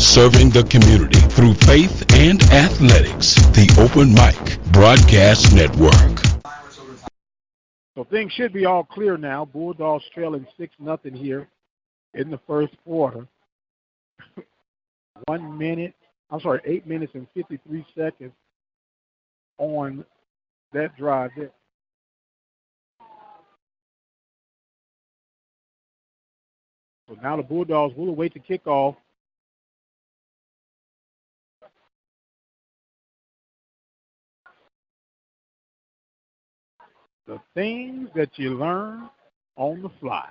serving the community through faith and athletics. The Open Mic Broadcast Network. So things should be all clear now. Bulldogs trailing 6-0 here in the first quarter. 8 minutes and 53 seconds on that drive there. So now the Bulldogs will await the kickoff. The things that you learn on the fly.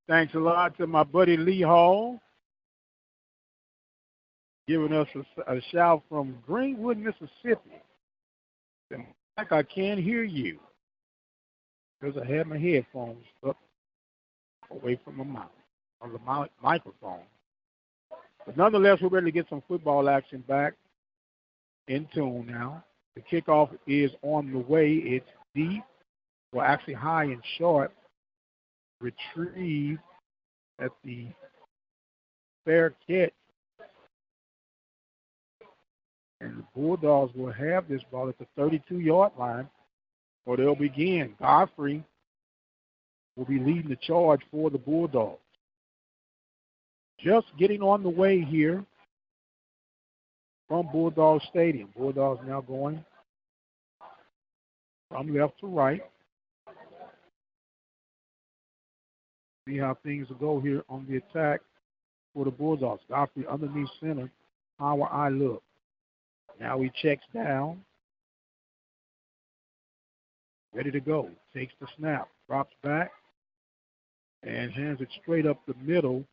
Thanks a lot to my buddy Lee Hall, giving us a shout from Greenwood, Mississippi. Like I can't hear you because I had my headphones up away from my mouth, on the microphone. But nonetheless, we're ready to get some football action back in tune now. The kickoff is on the way. It's deep, well, actually high and short. Retrieved at the fair catch. And the Bulldogs will have this ball at the 32-yard line, or they'll begin. Godfrey will be leading the charge for the Bulldogs. Just getting on the way here from Bulldog Stadium. Bulldogs now going from left to right. See how things will go here on the attack for the Bulldogs. Godfrey underneath center, power eye look. Now he checks down. Ready to go. Takes the snap, drops back, and hands it straight up the middle.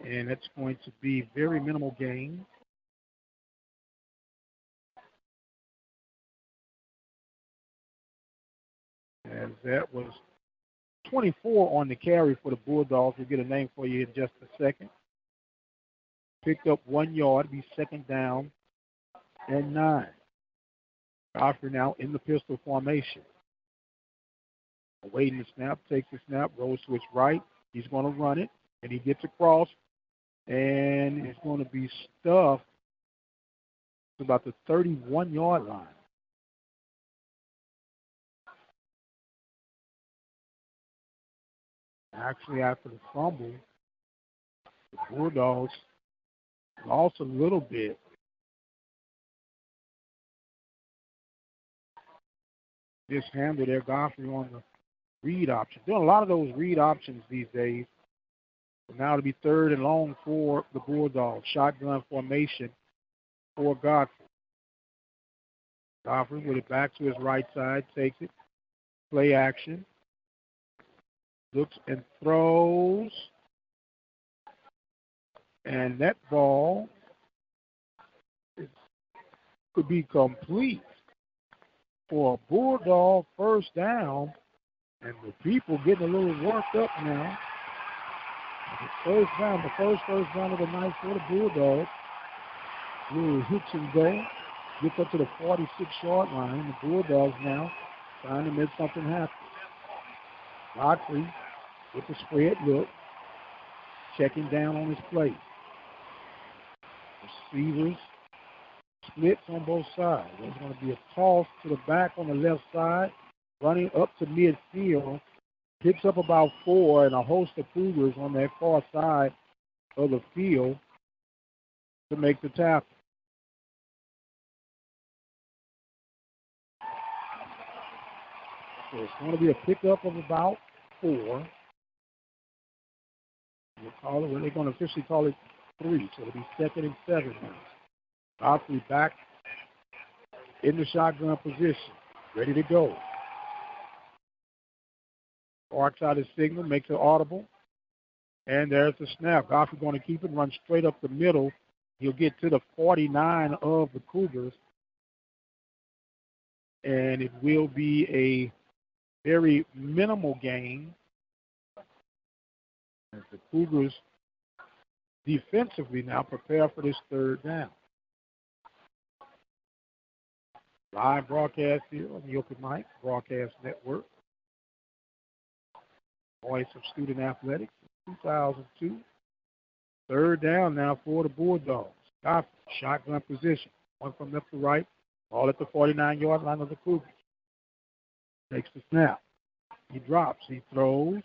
And that's going to be very minimal gain. As that was 24 on the carry for the Bulldogs. We'll get a name for you in just a second. Picked up 1 yard, be second down and 9. Godfrey now in the pistol formation. Awaiting the snap, takes the snap, rolls to his right. He's going to run it, and he gets across, and it's going to be stuffed to about the 31-yard line. Actually, after the fumble, the Bulldogs lost a little bit. Just handled their Godfrey on the read option. Doing a lot of those read options these days. But now it'll be 3rd and long for the Bulldogs. Shotgun formation for Godfrey. Godfrey with it back to his right side, takes it. Play action. Looks and throws. And that ball could be complete for a Bulldog first down. And the people getting a little worked up now. The first first down of the night for the Bulldogs. Little hits and go. Gets up to the 46-yard line. The Bulldogs now trying to make something happen. Godfrey with the spread look, checking down on his play. Receivers splits on both sides. There's going to be a toss to the back on the left side, running up to midfield, picks up about 4, and a host of Cougars on that far side of the field to make the tackle. So it's going to be a pickup of about 4. We'll call it, they're going to officially call it 3, so it'll be 2nd and 7 now. Godfrey back in the shotgun position, ready to go. Barks out his signal, makes it audible, and there's the snap. Godfrey going to keep it, run straight up the middle. He'll get to the 49 of the Cougars, and it will be a very minimal gain as the Cougars defensively now prepare for this 3rd down. Live broadcast here on the Open Mic Broadcast Network. Voice of Student Athletics, 2002. Third down now for the Bulldogs. Got shotgun position. One from left to right. All at the 49-yard line of the Cougars. Takes the snap. He drops. He throws.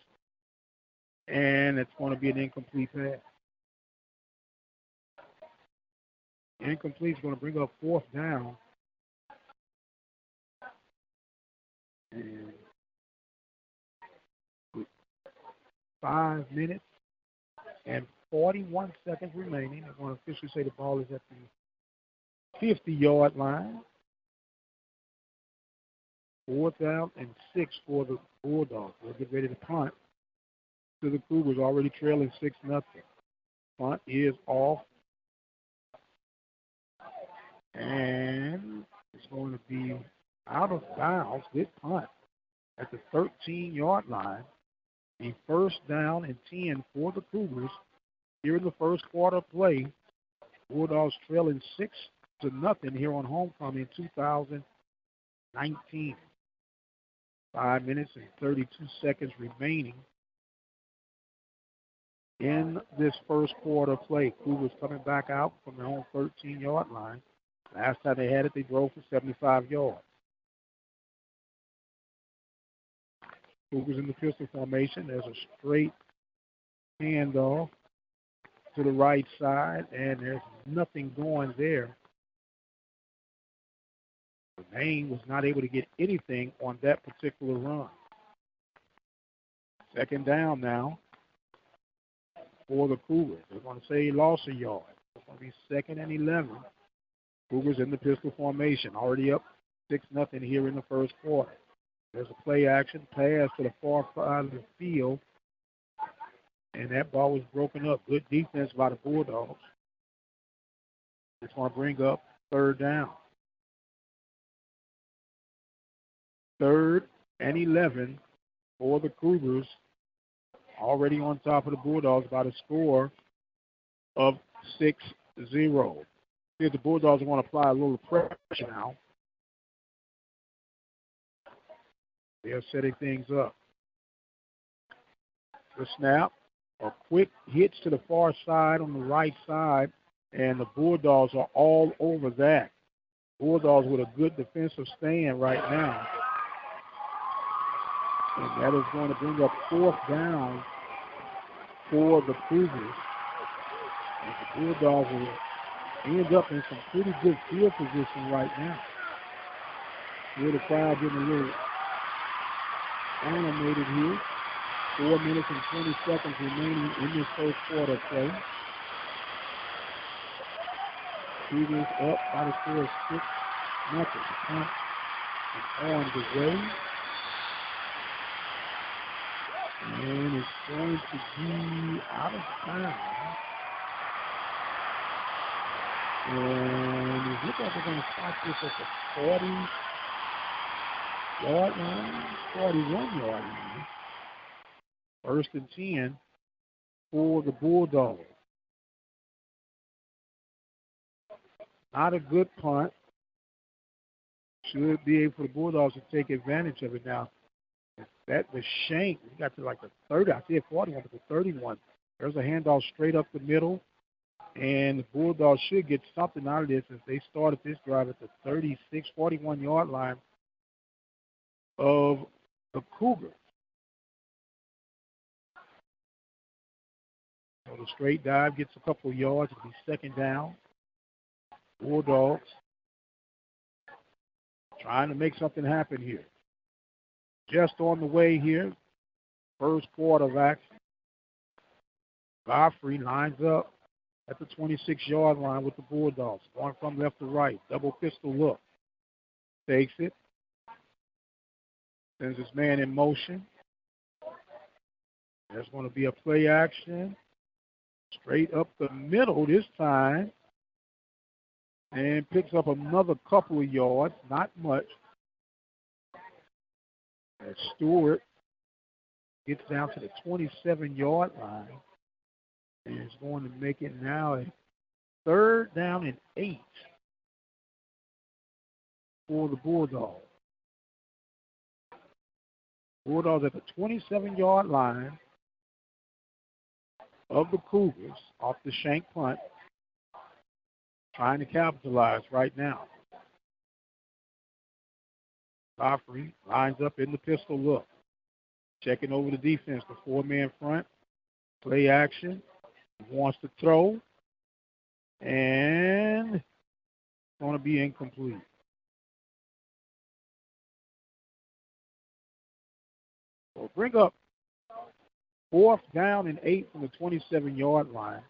And it's going to be an incomplete pass. Incomplete is going to bring up fourth down. And with 5 minutes and 41 seconds remaining, I'm going to officially say the ball is at the 50-yard line. 4th down and 6 for the Bulldogs. They'll get ready to punt to the Cougars, already trailing 6-0. Punt is off. And it's going to be out of bounds with punt at the 13-yard line. A 1st down and 10 for the Cougars here in the first quarter play. Bulldogs trailing 6-0 here on homecoming 2019. 5 minutes and 32 seconds remaining in this first quarter play. Cougars coming back out from their own 13-yard line. Last time they had it, they drove for 75 yards. Cougars in the pistol formation. There's a straight handoff to the right side, and there's nothing going there. Maine was not able to get anything on that particular run. 2nd down now for the Cougars. They're going to say he lost a yard. It's going to be 2nd and 11. Cougars in the pistol formation, already up 6-0 here in the first quarter. There's a play action pass to the far side of the field, and that ball was broken up. Good defense by the Bulldogs. It's going to bring up 3rd down. 3rd and 11 for the Cougars, already on top of the Bulldogs by the score of 6-0. See if the Bulldogs want to apply a little pressure now. They're setting things up. The snap, a quick hitch to the far side on the right side, and the Bulldogs are all over that. Bulldogs with a good defensive stand right now. And that is going to bring up 4th down for the Cougars. And the Bulldogs will end up in some pretty good field position right now. Here the crowd getting a little animated here. 4 minutes and 20 seconds remaining in this first quarter play. Cougars up by the score of 6-0. Punt is on the way. And it's going to be out of bounds. And it looks like we're going to stop this at the 40-yard line, 41-yard line. 1st and 10 for the Bulldogs. Not a good punt. Should be able for the Bulldogs to take advantage of it now. That was Shank. We got to like the 30. I see it 41, but the 31. There's a handoff straight up the middle. And the Bulldogs should get something out of this as they started this drive at the 36, 41-yard line of the Cougars. So the straight dive gets a couple of yards. It'll be 2nd down. Bulldogs trying to make something happen here. Just on the way here, first quarter of action. Godfrey lines up at the 26-yard line with the Bulldogs. Going from left to right. Double pistol look. Takes it. Sends his man in motion. There's going to be a play action. Straight up the middle this time. And picks up another couple of yards. Not much. As Stewart gets down to the 27-yard line and is going to make it now a 3rd down and 8 for the Bulldogs. Bulldogs at the 27-yard line. of the Cougars off the shank punt, trying to capitalize right now. Godfrey lines up in the pistol look. Checking over the defense, the four-man front. Play action. Wants to throw. And it's going to be incomplete. So bring up 4th down and 8 from the 27-yard line.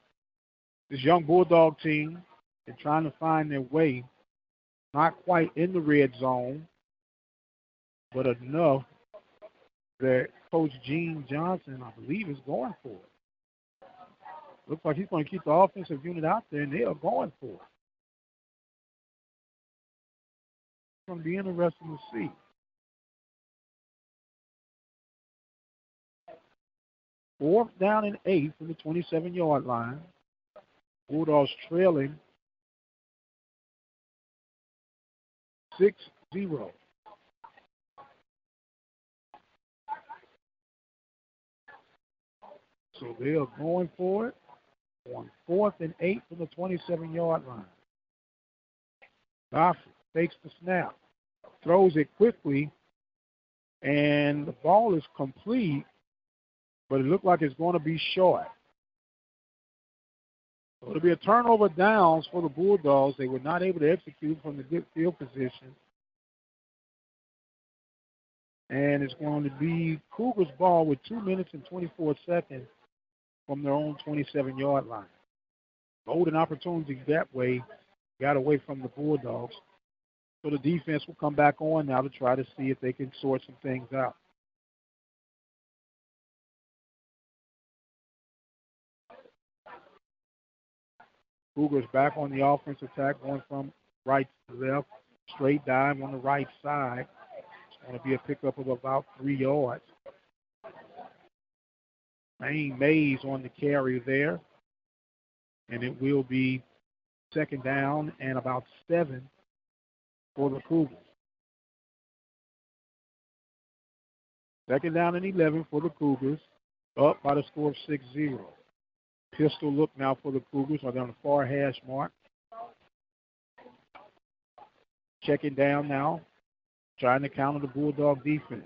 This young Bulldog team is trying to find their way. Not quite in the red zone, but enough that Coach Gene Johnson, I believe, is going for it. Looks like he's going to keep the offensive unit out there, and they are going for it. It's going to be interesting to see. Fourth down and 8 from the 27-yard line. Bulldogs trailing 6-0. So they are going for it on 4th and 8 from the 27-yard line. Godfrey takes the snap, throws it quickly, and the ball is complete, but it looked like it's going to be short. So it'll be a turnover downs for the Bulldogs. They were not able to execute from the good field position. And it's going to be Cougars ball with 2 minutes and 24 seconds from their own 27-yard line. Golden opportunity that way, got away from the Bulldogs. So the defense will come back on now to try to see if they can sort some things out. Cougars back on the offense attack, going from right to left. Straight dive on the right side. It's going to be a pickup of about 3 yards. Bennie Mayes on the carry there. And it will be 2nd down and about 7 for the Cougars. 2nd down and 11 for the Cougars, up by the score of 6-0. Pistol look now for the Cougars. Are they on the far hash mark? Checking down now, trying to counter the Bulldog defense.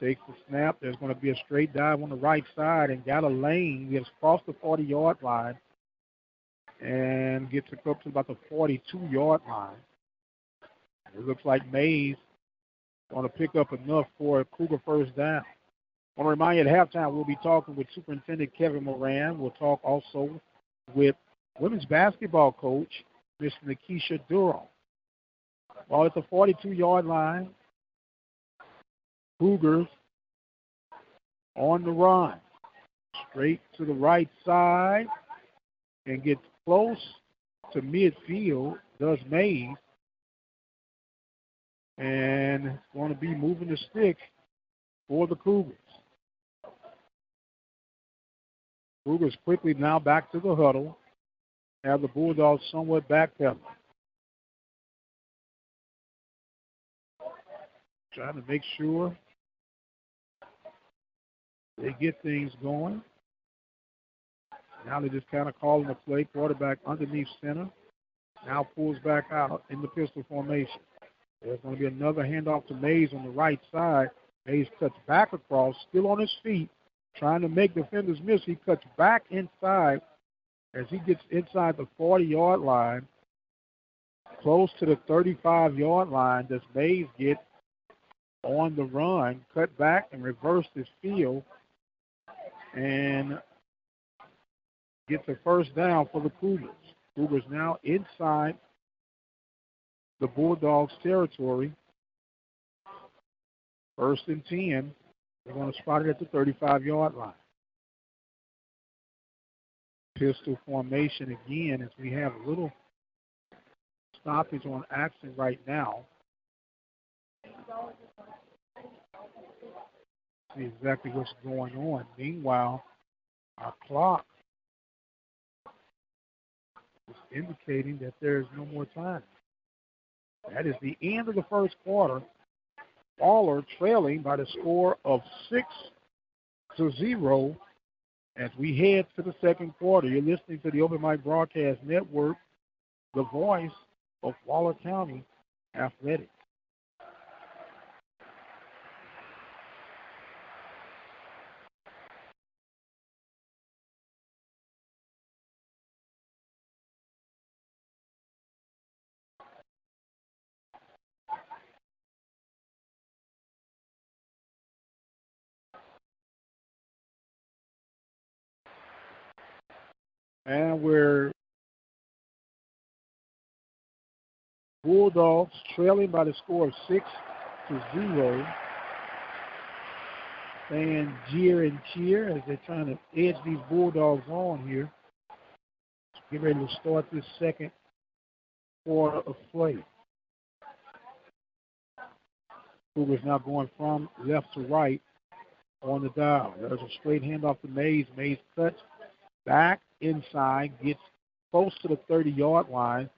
Takes the snap. There's going to be a straight dive on the right side and got a lane. He has crossed the 40-yard line and gets it up to about the 42-yard line. It looks like Mayes going to pick up enough for a Cougar first down. I want to remind you at halftime we'll be talking with Superintendent Kevin Moran. We'll talk also with women's basketball coach, Miss Nekisha Durham. Ball at the 42-yard line. Cougars on the run. Straight to the right side and gets close to midfield, does Mayes. And it's going to be moving the sticks for the Cougars. Cougars quickly now back to the huddle. Have the Bulldogs somewhat backpedaling. Trying to make sure they get things going. Now they're just kind of calling the play. Quarterback underneath center. Now pulls back out in the pistol formation. There's going to be another handoff to Mayes on the right side. Mayes cuts back across, still on his feet, trying to make defenders miss. He cuts back inside as he gets inside the 40-yard line, close to the 35-yard line. Does Mayes get on the run, cut back and reverse his field, and gets a first down for the Cougars. Cougars now inside the Bulldogs' territory. 1st and 10. They're going to spot it at the 35-yard line. Pistol formation again as we have a little stoppage on action right now. See exactly what's going on. Meanwhile, our clock is indicating that there is no more time. That is the end of the first quarter. Waller trailing by the score of 6-0 As we head to the second quarter, you're listening to the Open Mic Broadcast Network, the voice of Waller County Athletics. And we're Bulldogs trailing by the score of 6-0. Fans jeer and cheer as they're trying to edge these Bulldogs on here. Get ready to start this second quarter of play. Cougars now going from left to right on the dial. There's a straight handoff to Mayes. Mayes cuts back inside, gets close to the 30-yard line.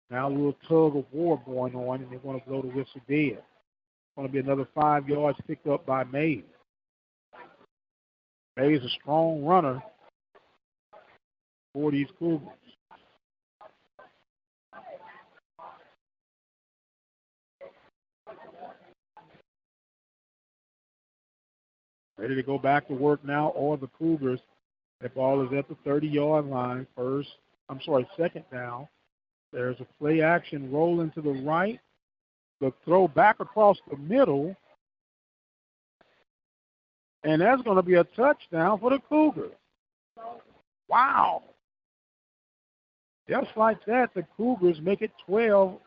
Now a little tug of war going on, and they're going to blow the whistle dead. It's going to be another 5 yards picked up by Mayes. Mayes is a strong runner for these Cougars. Ready to go back to work now, or the Cougars. That ball is at the 30-yard line. Second down. There's a play action rolling to the right. The throw back across the middle. And that's going to be a touchdown for the Cougars. Wow. Just like that, the Cougars make it 12-0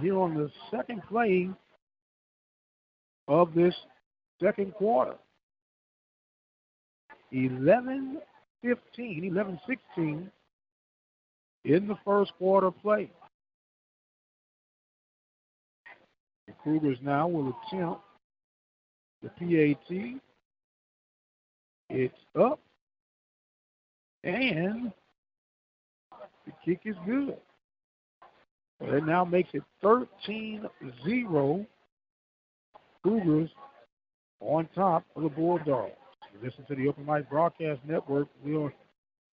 here on the second play of this second quarter. 11-16 in the first quarter play. The Cougars now will attempt the PAT. It's up, and the kick is good. So that now makes it 13-0. Cougars on top of the Bulldogs. You listen to the Open Mic Broadcast Network. We're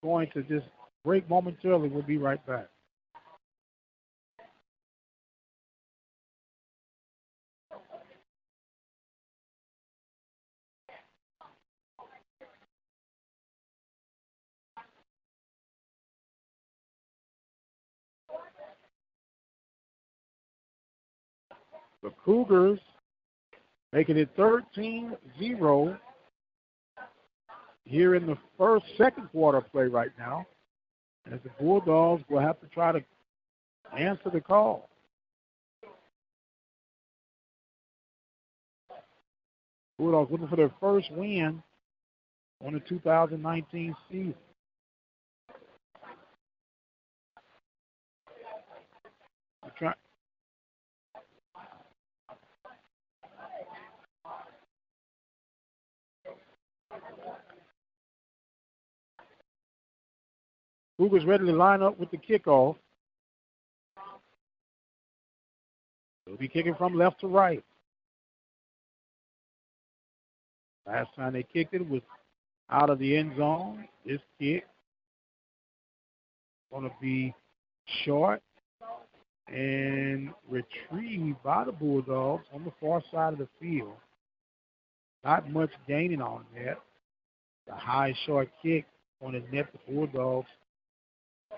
going to just break momentarily. We'll be right back. The Cougars making it 13-0 here in the second quarter play right now, as the Bulldogs will have to try to answer the call. Bulldogs looking for their first win on the 2019 season. Cougars ready to line up with the kickoff. They'll be kicking from left to right. Last time they kicked it was out of the end zone. This kick going to be short and retrieved by the Bulldogs on the far side of the field. Not much gaining on that. The high short kick on the net, the Bulldogs.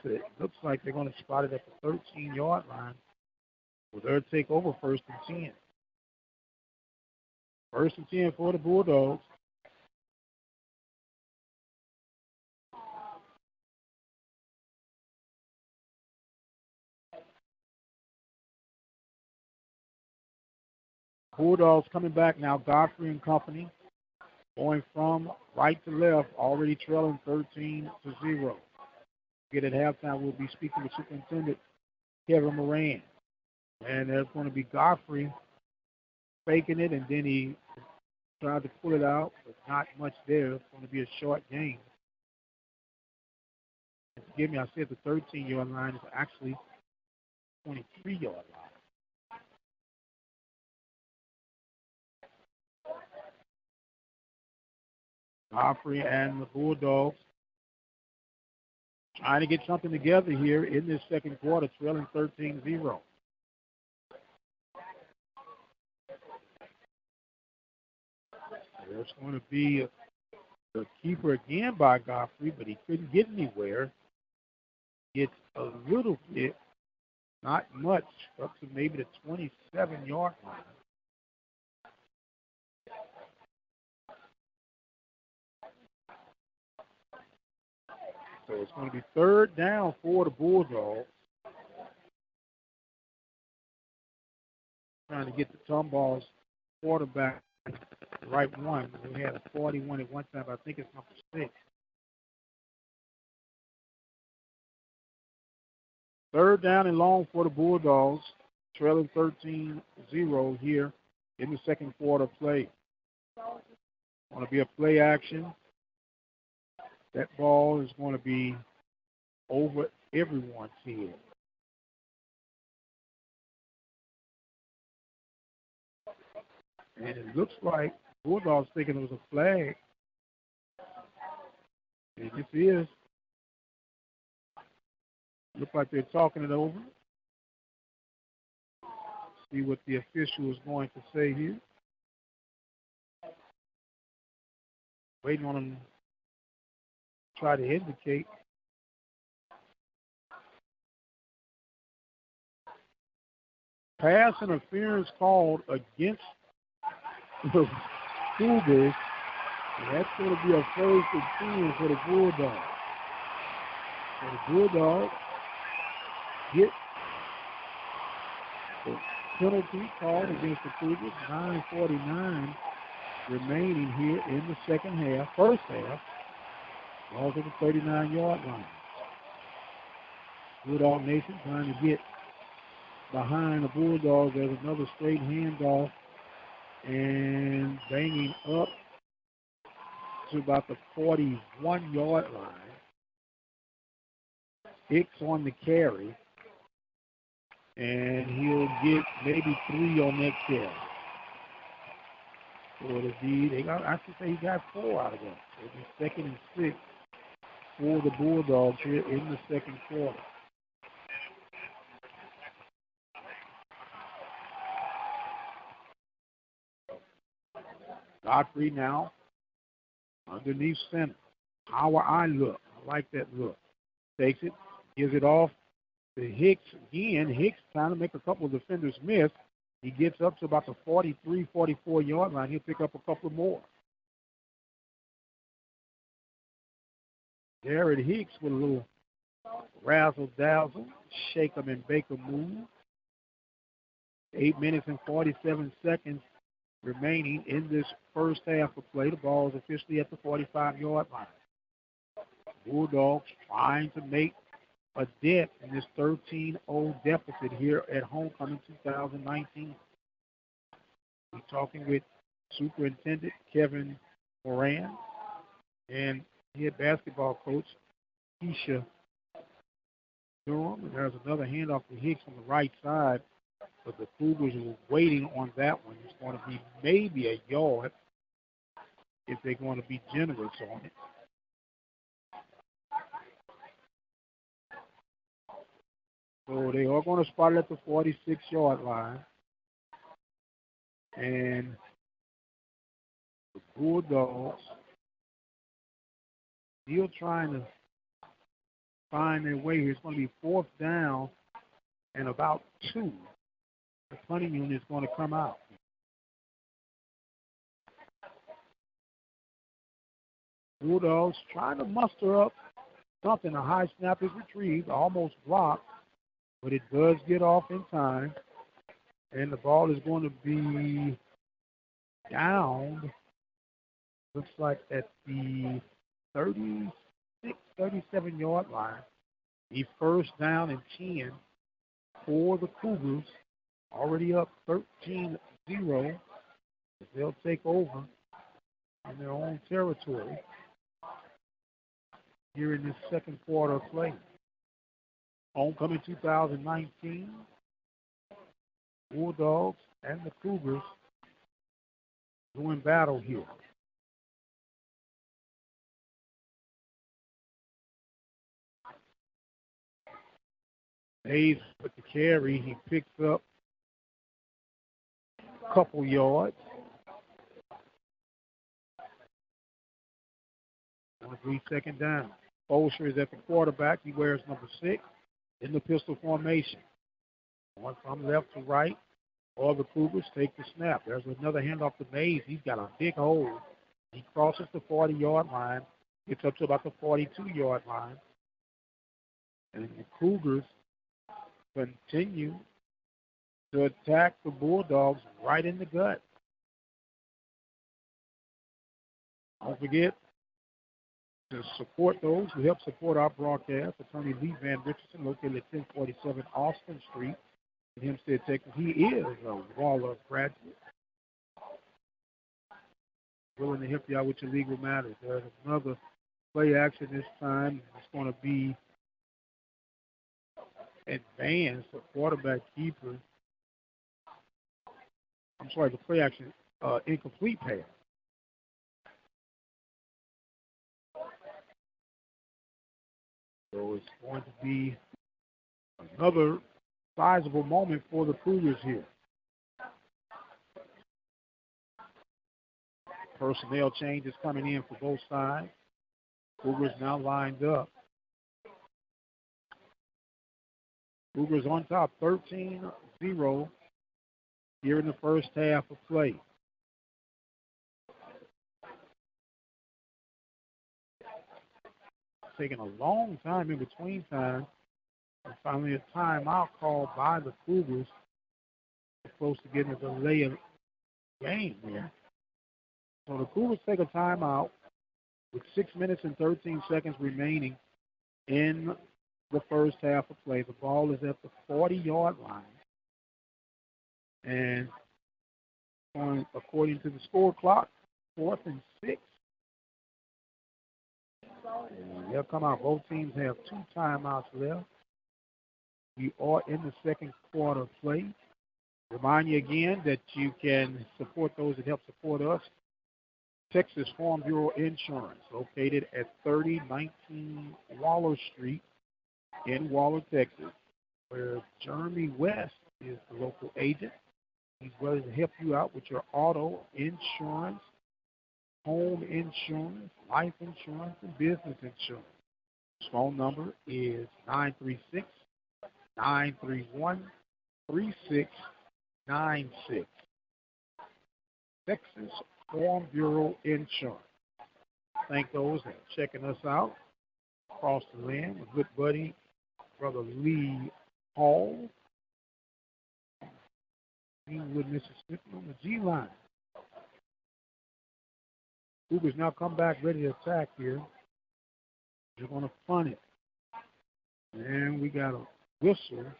So it looks like they're going to spot it at the 13-yard line. Well, they'll take over 1st and 10. 1st and 10 for the Bulldogs. Bulldogs coming back now. Godfrey and company going from right to left, already trailing 13-0. Get at halftime, we'll be speaking with Superintendent Kevin Moran. And there's going to be Godfrey faking it, and then he tried to pull it out, but not much there. It's going to be a short game. And forgive me, I said the 13-yard line is actually 23-yard line. Godfrey and the Bulldogs trying to get something together here in this second quarter, trailing 13-0. There's going to be the keeper again by Godfrey, but he couldn't get anywhere. Gets a little bit, not much, up to maybe the 27-yard line. So it's going to be third down for the Bulldogs. Trying to get the Tomball's quarterback the right one. We had a 41 at one time, but I think it's number 6. Third down and long for the Bulldogs, trailing 13-0 here in the second quarter play. Going to be a play action. That ball is going to be over everyone's head. And it looks like Bulldogs thinking it was a flag. And this is. Looks like they're talking it over. See what the official is going to say here. Waiting on them to try to indicate. Pass interference called against the Cougars. And that's going to be a first and 10 for the Bulldogs. So the Bulldogs get the penalty called against the Cougars. 9:49 remaining here in the second half, first half. Ball to the 39-yard line. Bulldog Nation trying to get behind the Bulldogs. There's another straight handoff and banging up to about the 41-yard line. Hicks on the carry, and he'll get maybe 3 on that carry. So it'll be, I should say he got 4 out of that. So it'll be second and 6 for the Bulldogs here in the second quarter. Godfrey now underneath center. How I look. I like that look. Takes it, gives it off to Hicks again. Hicks trying to make a couple of defenders miss. He gets up to about the 43, 44-yard line. He'll pick up a couple more. Jared Hicks with a little razzle-dazzle, shake 'em and bake 'em move. 8 minutes and 47 seconds remaining in this first half of play. The ball is officially at the 45-yard line. Bulldogs trying to make a dent in this 13-0 deficit here at homecoming 2019. We're talking with Superintendent Kevin Moran and head basketball coach Nekisha Durham. And there's another handoff to Hicks on the right side, but the Cougars are waiting on that one. It's going to be maybe a yard if they're going to be generous on it. So they are going to spot it at the 46-yard line. And the Bulldogs still trying to find their way here. It's going to be fourth down and about 2. The punting unit is going to come out. Bulldogs trying to muster up something. A high snap is retrieved, almost blocked, but it does get off in time. And the ball is going to be down, looks like at the 36, 37-yard line. The first down and 10 for the Cougars. Already up 13-0. They'll take over on their own territory here in this second quarter of play. Homecoming 2019. Bulldogs and the Cougars doing battle here. Mayes with the carry. He picks up a couple yards. 3 second down. Bolsher is at the quarterback. He wears number 6 in the pistol formation. One from left to right. All the Cougars take the snap. There's another handoff to Mayes. He's got a big hole. He crosses the 40-yard line, gets up to about the 42-yard line. And the Cougars continue to attack the Bulldogs right in the gut. Don't forget to support those who help support our broadcast. Attorney Lee Van Richardson, located at 1047 Austin Street in Hempstead, Texas. He is a Waller graduate. Willing to help you out with your legal matters. There's another play action this time. It's going to be advanced, a quarterback keeper. I'm sorry, the play action, incomplete pass. So it's going to be another sizable moment for the Cougars here. Personnel changes coming in for both sides. Cougars now lined up. Cougars on top, 13-0 here in the first half of play. Taking a long time in between time. And finally a timeout called by the Cougars. They're close to getting a delay of game here. So the Cougars take a timeout with 6 minutes and 13 seconds remaining in the first half of play. The ball is at the 40-yard line. And according to the score clock, 4th and 6. And they'll come out. Both teams have 2 timeouts left. We are in the second quarter of play. Remind you again that you can support those that help support us. Texas Farm Bureau Insurance, located at 3019 Waller Street in Waller, Texas, where Jeremy West is the local agent. He's willing to help you out with your auto insurance, home insurance, life insurance, and business insurance. His phone number is 936-931-3696. Texas Farm Bureau Insurance. Thank those that are checking us out across the land. My good buddy, Brother Lee Hall, Greenwood, Mississippi, on the G line. Cougars now come back ready to attack here. They're going to punt it. And we got a whistle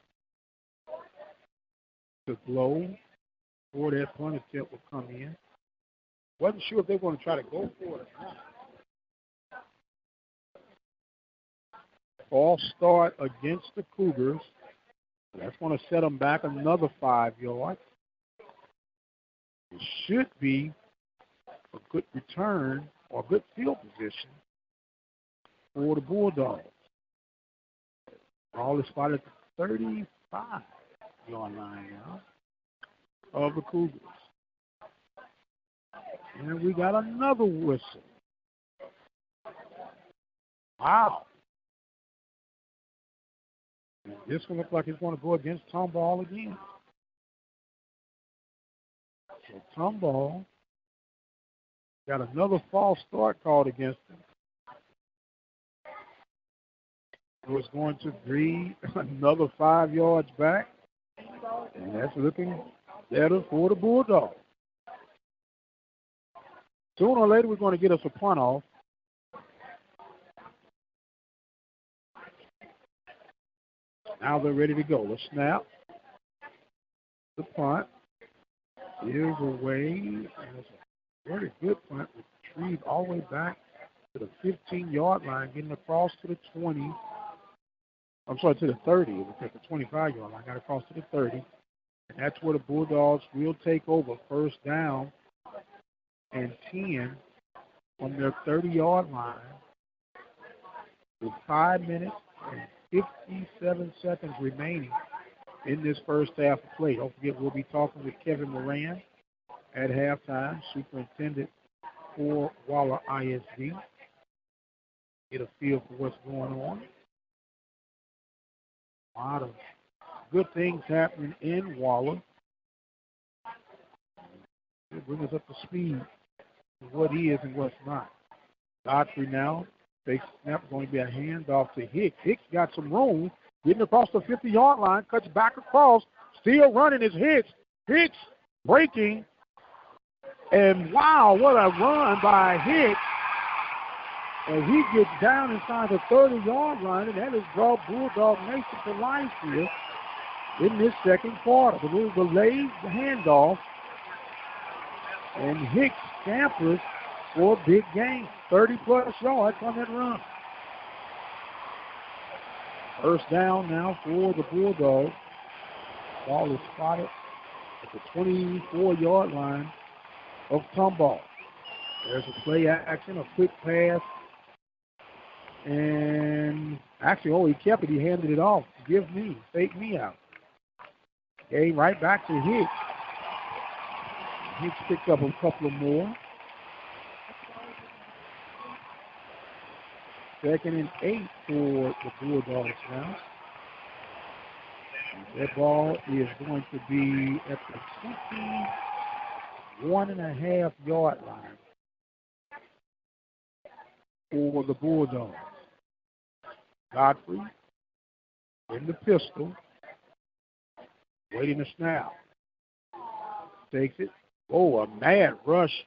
to blow before that punt attempt will come in. Wasn't sure if they were going to try to go for it or not. False start against the Cougars. That's going to set them back another 5 yards. It should be a good return or good field position for the Bulldogs. Ball is spotted at the 35-yard line now of the Cougars. And we got another whistle. Wow. And this one looks like it's going to go against Tomball again. So Tomball got another false start called against him. So it's going to be another 5 yards back. And that's looking better for the Bulldogs. Sooner or later, we're going to get us a punt off. Now they're ready to go. The snap. The punt. Is away. And it's a very good punt. Retrieved all the way back to the 15-yard line, getting across to the 20. I'm sorry, to the 30. It was at the 25-yard line. Got across to the 30. And that's where the Bulldogs will take over. First down and 10 on their 30-yard line with 5 minutes and 57 seconds remaining in this first half of play. Don't forget, we'll be talking with Kevin Moran at halftime, superintendent for Waller ISD. Get a feel for what's going on. A lot of good things happening in Waller. It'll bring us up to speed with what is and what's not. Godfrey now takes snap, going to be a handoff to Hicks. Hicks got some room, getting across the 50-yard line, cuts back across, still running is Hicks. Hicks breaking, and wow, what a run by Hicks. And he gets down inside the 30-yard line, and that has brought Bulldog Nation to life here in this second quarter. The little delayed handoff, and Hicks scampers for a big game. 30-plus yards on that run. First down now for the Bulldogs. Ball is spotted at the 24-yard line of Tomball. There's a play action, a quick pass. And actually, he kept it. He handed it off. Take me out. Came right back to Hicks. Hicks picked up a couple of more. 2nd and 8 for the Bulldogs now. That ball is going to be at the 21.5-yard line for the Bulldogs. Godfrey in the pistol, waiting to snap. Takes it. Oh, a mad rush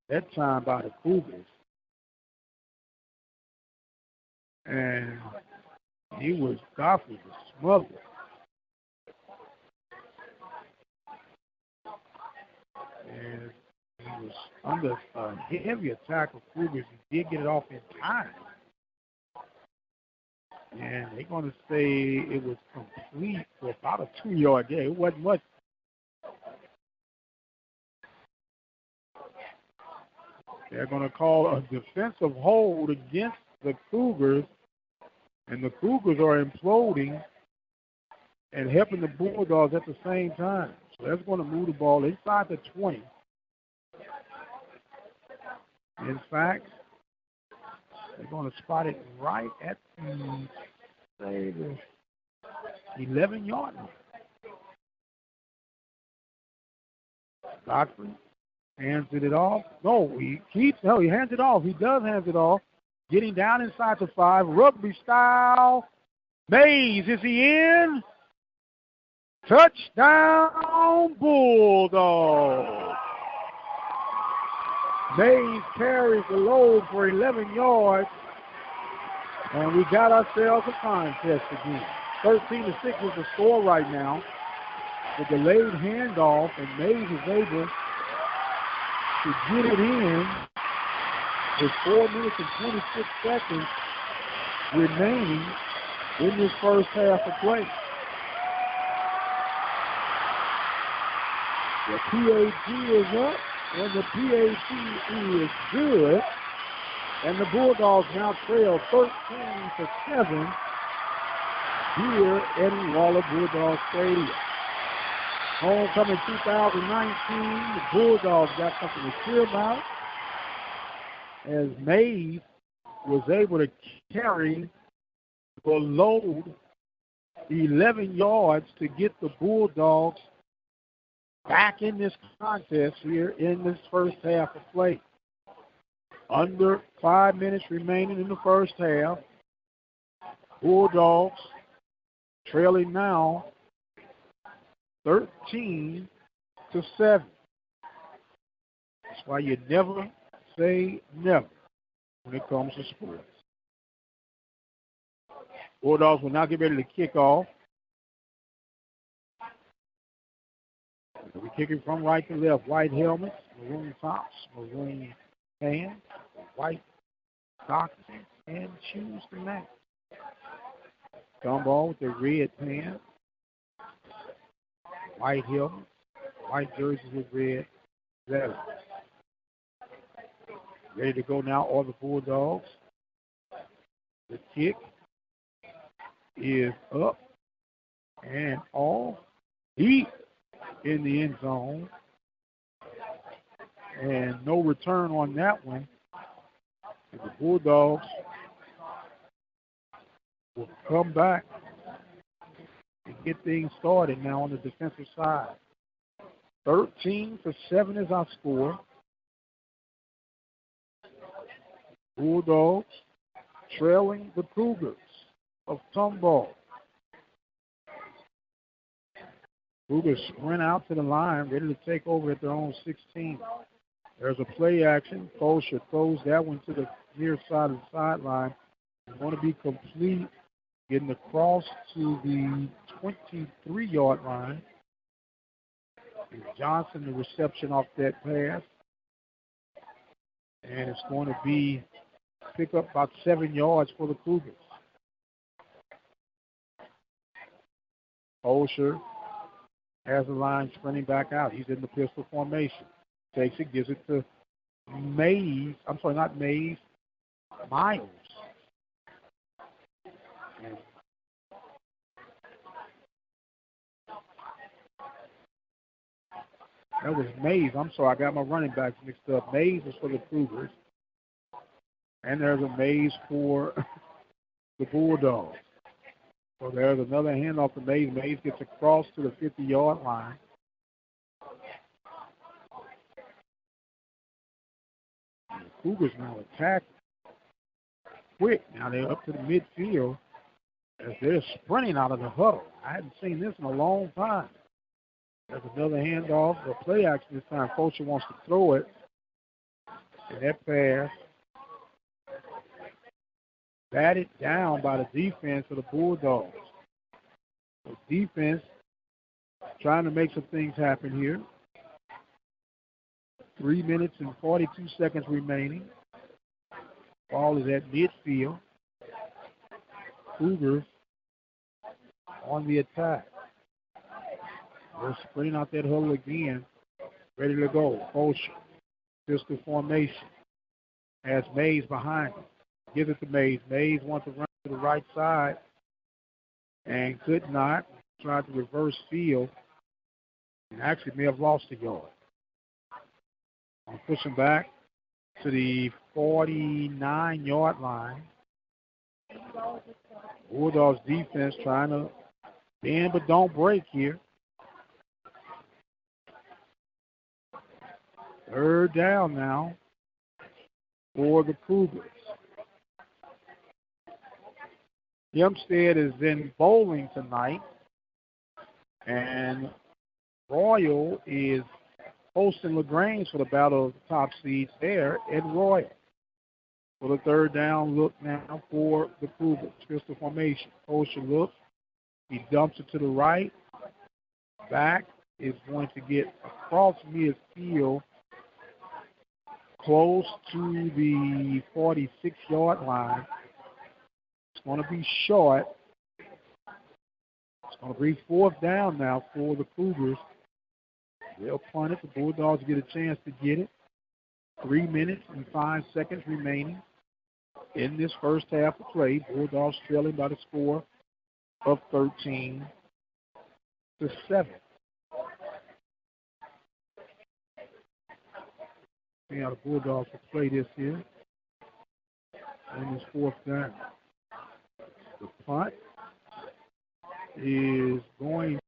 that time by the Cougars. And Godfrey was smothered. And he was under a heavy attack of Cougars. He did get it off in time. And they're going to say it was complete for about a 2-yard gain. It wasn't much. They're going to call a defensive hold against the Cougars, and the Cougars are imploding and helping the Bulldogs at the same time. So that's going to move the ball inside the 20. In fact, they're going to spot it right at the 11-yard line. Godfrey hands it off. No, he hands it off. He does hands it off. Getting down inside the 5, rugby style. Mayes, is he in? Touchdown, Bulldogs. Mayes carries the load for 11 yards, and we got ourselves a contest again. 13-6 is the score right now. The delayed handoff, and Mayes is able to get it in with 4 minutes and 26 seconds remaining in this first half of play. The PAT is up, and the PAT is good. And the Bulldogs now trail 13-7 here in Waller Bulldog Stadium. Homecoming 2019, the Bulldogs got something to cheer about, as Mayes was able to carry the load 11 yards to get the Bulldogs back in this contest here in this first half of play. Under 5 minutes remaining in the first half. Bulldogs trailing now 13-7. That's why you never say never when it comes to sports. Bulldogs will now get ready to kick off. We're kicking from right to left. White helmets, maroon tops, maroon pants, white socks, and shoes to match. Tomball with the red pants, white helmets, white jerseys with red letters. Ready to go now, all the Bulldogs. The kick. is up and off deep in the end zone. And no return on that one. And the Bulldogs will come back and get things started now on the defensive side. 13-7 is our score. Bulldogs trailing the Cougars of Tomball. Cougars sprint out to the line, ready to take over at their own 16. There's a play action. Fulcher throws that one to the near side of the sideline. It's going to be complete, getting across to the 23-yard line. And Johnson, the reception off that pass. And it's going to be pick up about 7 yards for the Cougars. Fulcher has the line sprinting back out. He's in the pistol formation. Takes it, gives it to Mayes. I'm sorry, not Mayes. Miles. And that was Mayes. I'm sorry, I got my running backs mixed up. Mayes is for the Cougars. And there's a Mayes for the Bulldogs. So there's another handoff to Mayes. Mayes gets across to the 50-yard line. And the Cougars now attack quick. Now they're up to the midfield as they're sprinting out of the huddle. I hadn't seen this in a long time. There's another handoff, a play action this time. Fulcher wants to throw it. And that pass batted down by the defense of the Bulldogs. The defense trying to make some things happen here. 3 minutes and 42 seconds remaining. Ball is at midfield. Cougars on the attack. They're sprinting out that huddle again. Ready to go. Fulcher. Pistol formation. Has Mayes behind him. Gives it to Mayes. Mayes wants to run to the right side and could not. Tried to reverse field and actually may have lost a yard. I'm pushing back to the 49-yard line. Bulldogs defense trying to bend but don't break here. Third down now for the Cougars. Hempstead is in bowling tonight, and Royal is hosting LaGrange for the battle of the top seeds there at Royal. For the third down look now for the Cougars. Pistol formation. Fulcher looks. He dumps it to the right. Back is going to get across midfield close to the 46-yard line. It's going to be short. It's going to be fourth down now for the Cougars. They'll punt it. The Bulldogs get a chance to get it. 3 minutes and 5 seconds remaining in this first half of play. Bulldogs trailing by the score of 13-7. See how the Bulldogs will play this here in this fourth down. The punt is going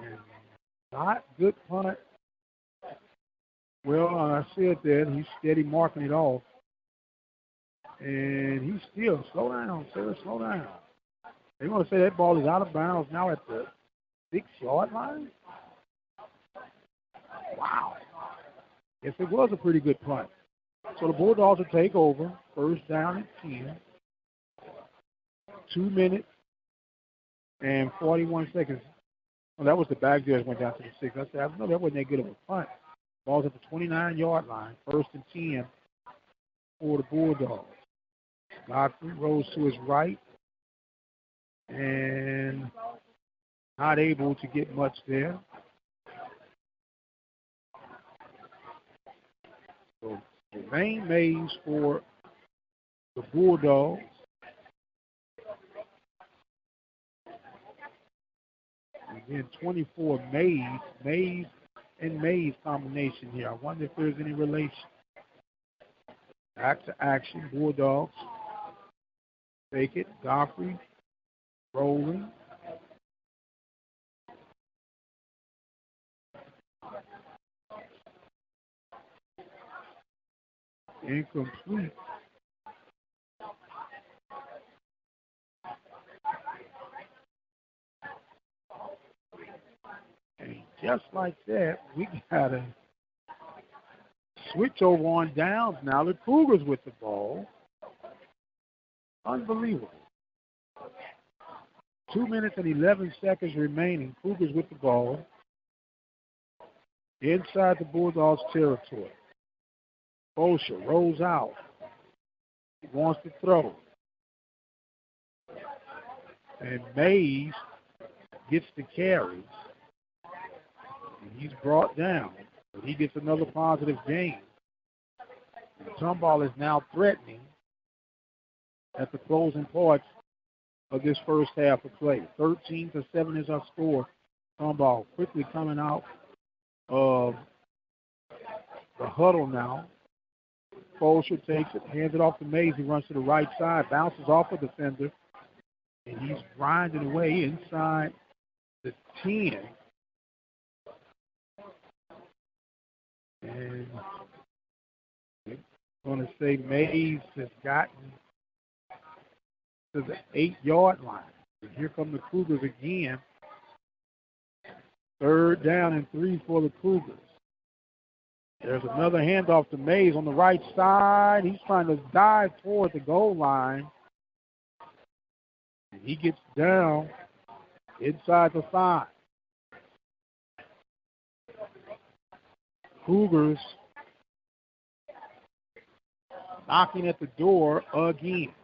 and not good punt. Well, I said that he's steady marking it off. And he's still, slow down, sir, slow down. They want to say that ball is out of bounds now at the 6-yard line? Wow. Yes, it was a pretty good punt. So the Bulldogs will take over. First down and 10. 2 minutes and 41 seconds. Well, that was the back there that went down to the 6. I said, I know that wasn't that good of a punt. Ball's at the 29-yard line. First and 10 for the Bulldogs. Godfrey rolls to his right and not able to get much there. So Bennie Mayes for the Bulldogs. Again, 24 Mayes. Mayes and Mayes combination here. I wonder if there's any relation. Back to action. Bulldogs. Take it. Godfrey. Rolling. Incomplete. And just like that, we got a switch over on downs now. The Cougars with the ball. Unbelievable. 2 minutes and 11 seconds remaining. Cougars with the ball. Inside the Bulldogs territory. Bosher rolls out. He wants to throw. And Mayes gets the carries. And he's brought down. But he gets another positive gain. And Tomball is now threatening at the closing parts of this first half of play. 13-7 is our score. Tomball quickly coming out of the huddle now. Bosher takes it, hands it off to Mayes. He runs to the right side, bounces off a defender, and he's grinding away inside the 10. And I'm going to say Mayes has gotten to the 8-yard line. And here come the Cougars again. 3rd down and 3 for the Cougars. There's another handoff to Mayes on the right side. He's trying to dive toward the goal line. And he gets down inside the 5. Cougars knocking at the door again.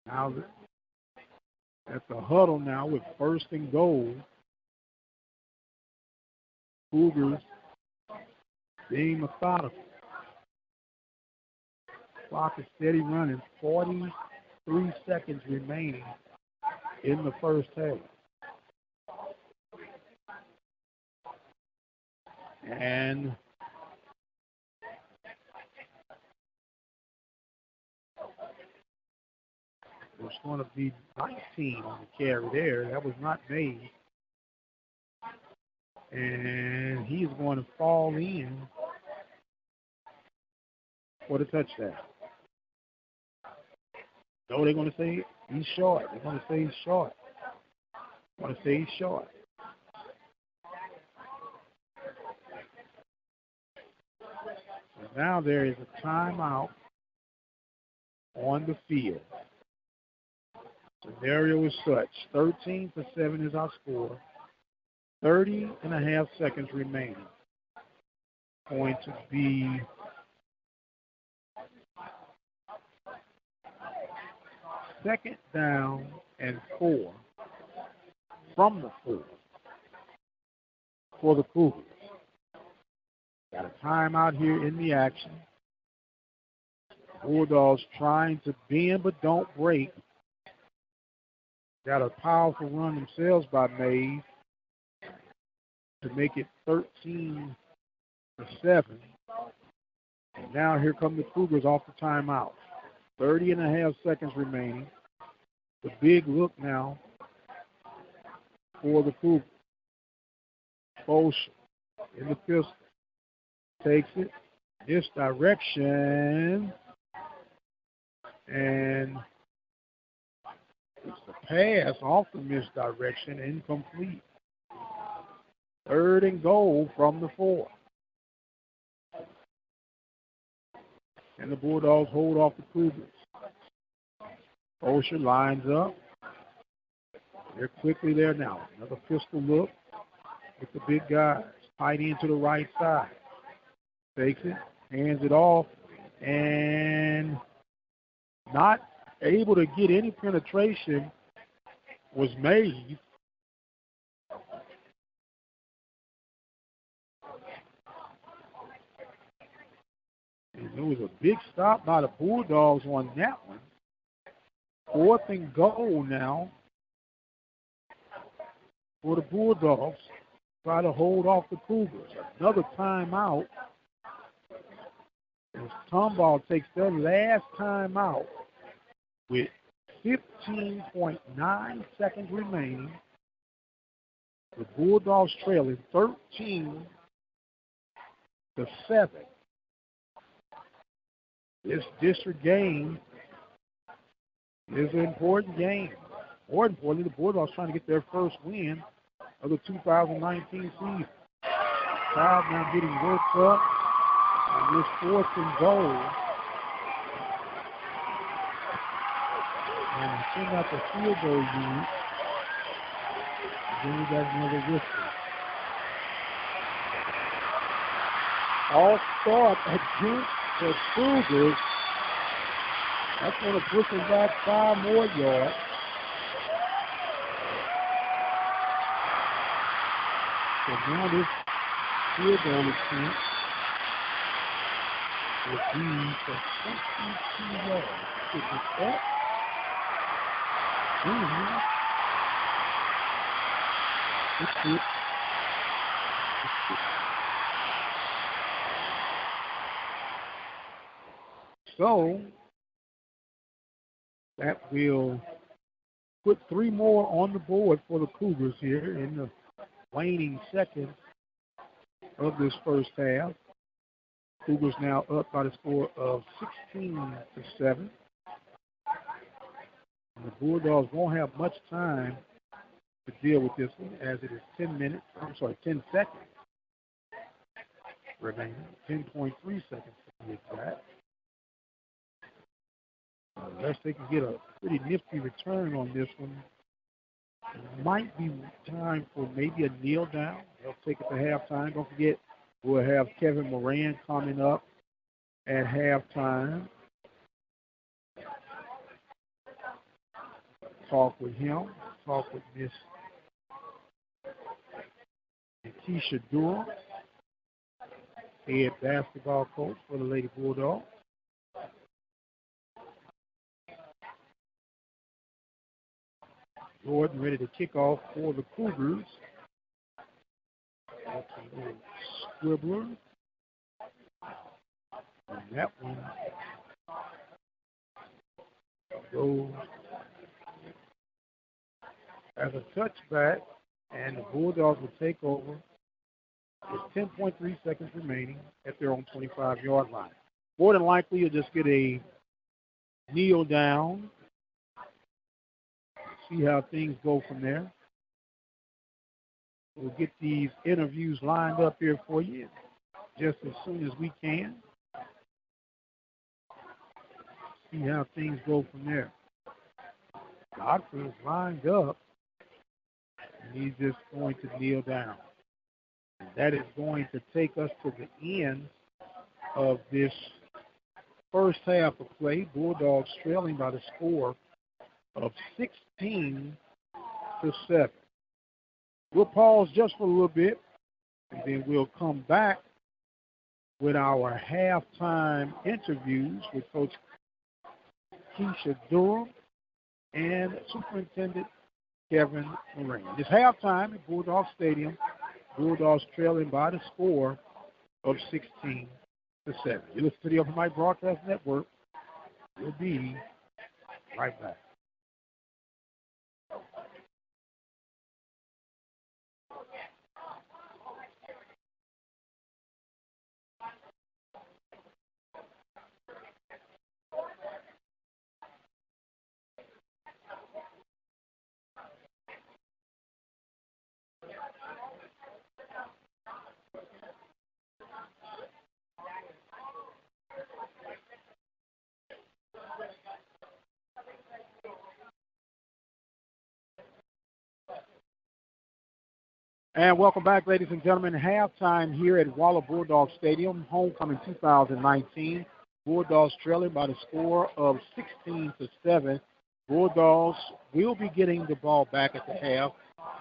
Now at the huddle now with 1st and goal. Cougars being methodical. Clock is steady running. 43 seconds remaining in the first half. And there's going to be 19 on the carry there. That was not made. And he's going to fall in for the touchdown. No, they're going to say he's short. They're going to say he's short. They're going to say he's short. So now there is a timeout on the field. Scenario is such. 13-7 is our score. 30.5 seconds remaining. Going to be second down and 4 from the 4 for the Cougars. Got a timeout here in the action. Bulldogs trying to bend but don't break. Got a powerful run themselves by Mayes to make it 13-7. And now here come the Cougars off the timeout. 30.5 seconds remaining. The big look now for the Cougars. Bosher in the pistol. Takes it. Misdirection. And it's a pass off the misdirection. Incomplete. 3rd and goal from the 4. And the Bulldogs hold off the Cougars. Bosher lines up. They're quickly there now. Another pistol look with the big guys. Tight end to the right side. Takes it, hands it off, and not able to get any penetration was Mayes. It was a big stop by the Bulldogs on that one. 4th and goal now for the Bulldogs. Try to hold off the Cougars. Another timeout. As Tomball takes their last timeout with 15.9 seconds remaining. The Bulldogs trailing 13-7. This district game is an important game. More importantly, the Bulldogs trying to get their first win of the 2019 season. Crowd now getting worked up. And this 4th and goal. And send out the field goal unit. Then we got another whistle. All start against the Cougars. That's going to push them back 5 more yards. So now this field goal attempt will be for 22 yards. Is it that? It's good. So that will put 3 more on the board for the Cougars here in the waning seconds of this first half. Cougars now up by the score of 16-7. And the Bulldogs won't have much time to deal with this one as it is 10 seconds remaining, 10.3 seconds to be exact. Unless they can get a pretty nifty return on this one, it might be time for maybe a kneel down. They'll take it to halftime. Don't forget, we'll have Kevin Moran coming up at halftime. Talk with him. Talk with Miss Nekisha Durham, head basketball coach for the Lady Bulldogs. Jordan ready to kick off for the Cougars. That's a little squibbler. And that one goes as a touchback, and the Bulldogs will take over with 10.3 seconds remaining at their own 25-yard line. More than likely, you'll just get a kneel down. See how things go from there. We'll get these interviews lined up here for you just as soon as we can. See how things go from there. Godfrey is lined up, and he's just going to kneel down. And that is going to take us to the end of this first half of play. Bulldogs trailing by the score of 16-7. We'll pause just for a little bit, and then we'll come back with our halftime interviews with Coach Nekisha Durham and Superintendent Kevin Moran. It's halftime at Bulldog Stadium. Bulldogs trailing by the score of 16-7. You listen to the Open Mic Broadcast Network. We'll be right back. And welcome back, ladies and gentlemen. Halftime here at Waller Bulldog Stadium, homecoming 2019. Bulldogs trailing by the score of 16-7. Bulldogs will be getting the ball back at the half,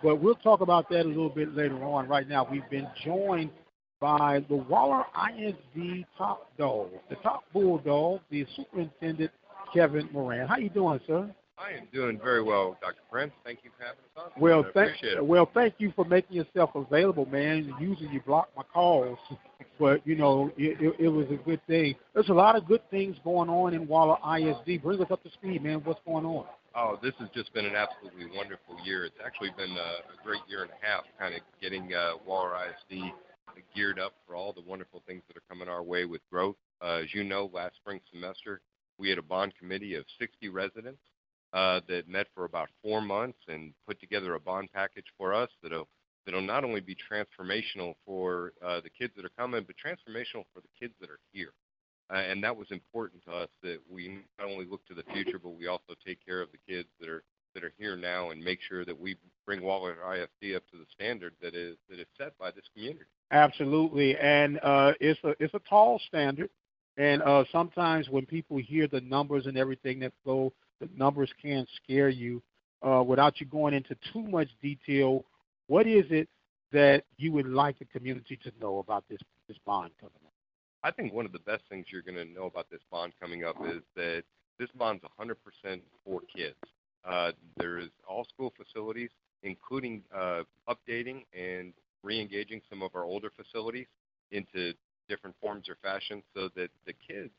but we'll talk about that a little bit later on. Right now, we've been joined by the Waller ISD Top Dog, the Top Bulldog, the Superintendent Kevin Moran. How you doing, sir? I am doing very well, Dr. Prince. Thank you for having us on. Well, appreciate it. Well, thank you for making yourself available, man. Usually you block my calls, but, you know, it was a good thing. There's a lot of good things going on in Waller ISD. Bring us up to speed, man. What's going on? Oh, this has just been an absolutely wonderful year. It's actually been a great year and a half, kind of getting Waller ISD geared up for all the wonderful things that are coming our way with growth. As you know, last spring semester, we had a bond committee of 60 residents that met for about 4 months and put together a bond package for us that'll not only be transformational for the kids that are coming, but transformational for the kids that are here. And that was important to us, that we not only look to the future, but we also take care of the kids that are here now and make sure that we bring Waller ISD up to the standard that is set by this community. Absolutely, and it's a tall standard. And sometimes when people hear the numbers and everything that flow, the numbers can scare you. Without you going into too much detail, what is it that you would like the community to know about this bond coming up? I think one of the best things you're going to know about this bond coming up is that this bond's 100% for kids. There is all school facilities, including updating and re-engaging some of our older facilities into different forms or fashions so that the kids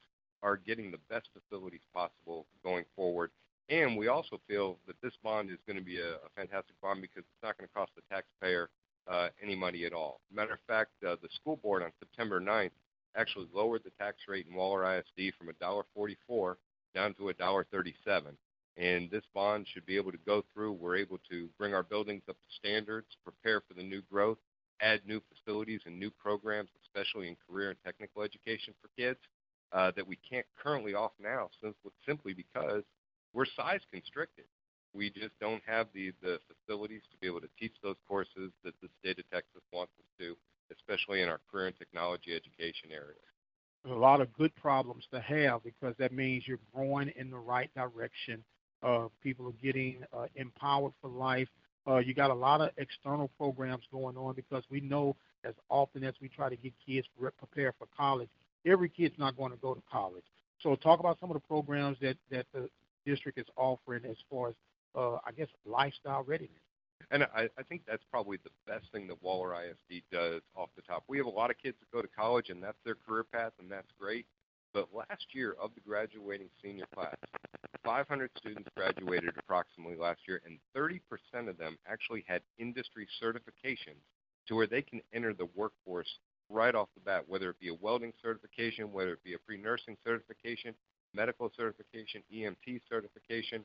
are getting the best facilities possible going forward. And we also feel that this bond is going to be a fantastic bond because it's not going to cost the taxpayer any money at all. Matter of fact, the school board on September 9th actually lowered the tax rate in Waller ISD from $1.44 down to $1.37. And this bond should be able to go through. We're able to bring our buildings up to standards, prepare for the new growth, add new facilities and new programs, especially in career and technical education for kids, that we can't currently offer now simply because we're size constricted. We just don't have the facilities to be able to teach those courses that the state of Texas wants us to, especially in our career and technology education area. A lot of good problems to have because that means you're growing in the right direction. People are getting empowered for life. You got a lot of external programs going on because we know as often as we try to get kids prepared for college, every kid's not going to go to college. So talk about some of the programs that the district is offering as far as, I guess, lifestyle readiness. And I think that's probably the best thing that Waller ISD does off the top. We have a lot of kids that go to college, and that's their career path, and that's great. But last year, of the graduating senior class, 500 students graduated approximately last year, and 30% of them actually had industry certifications to where they can enter the workforce right off the bat, whether it be a welding certification, whether it be a pre-nursing certification, medical certification, EMT certification,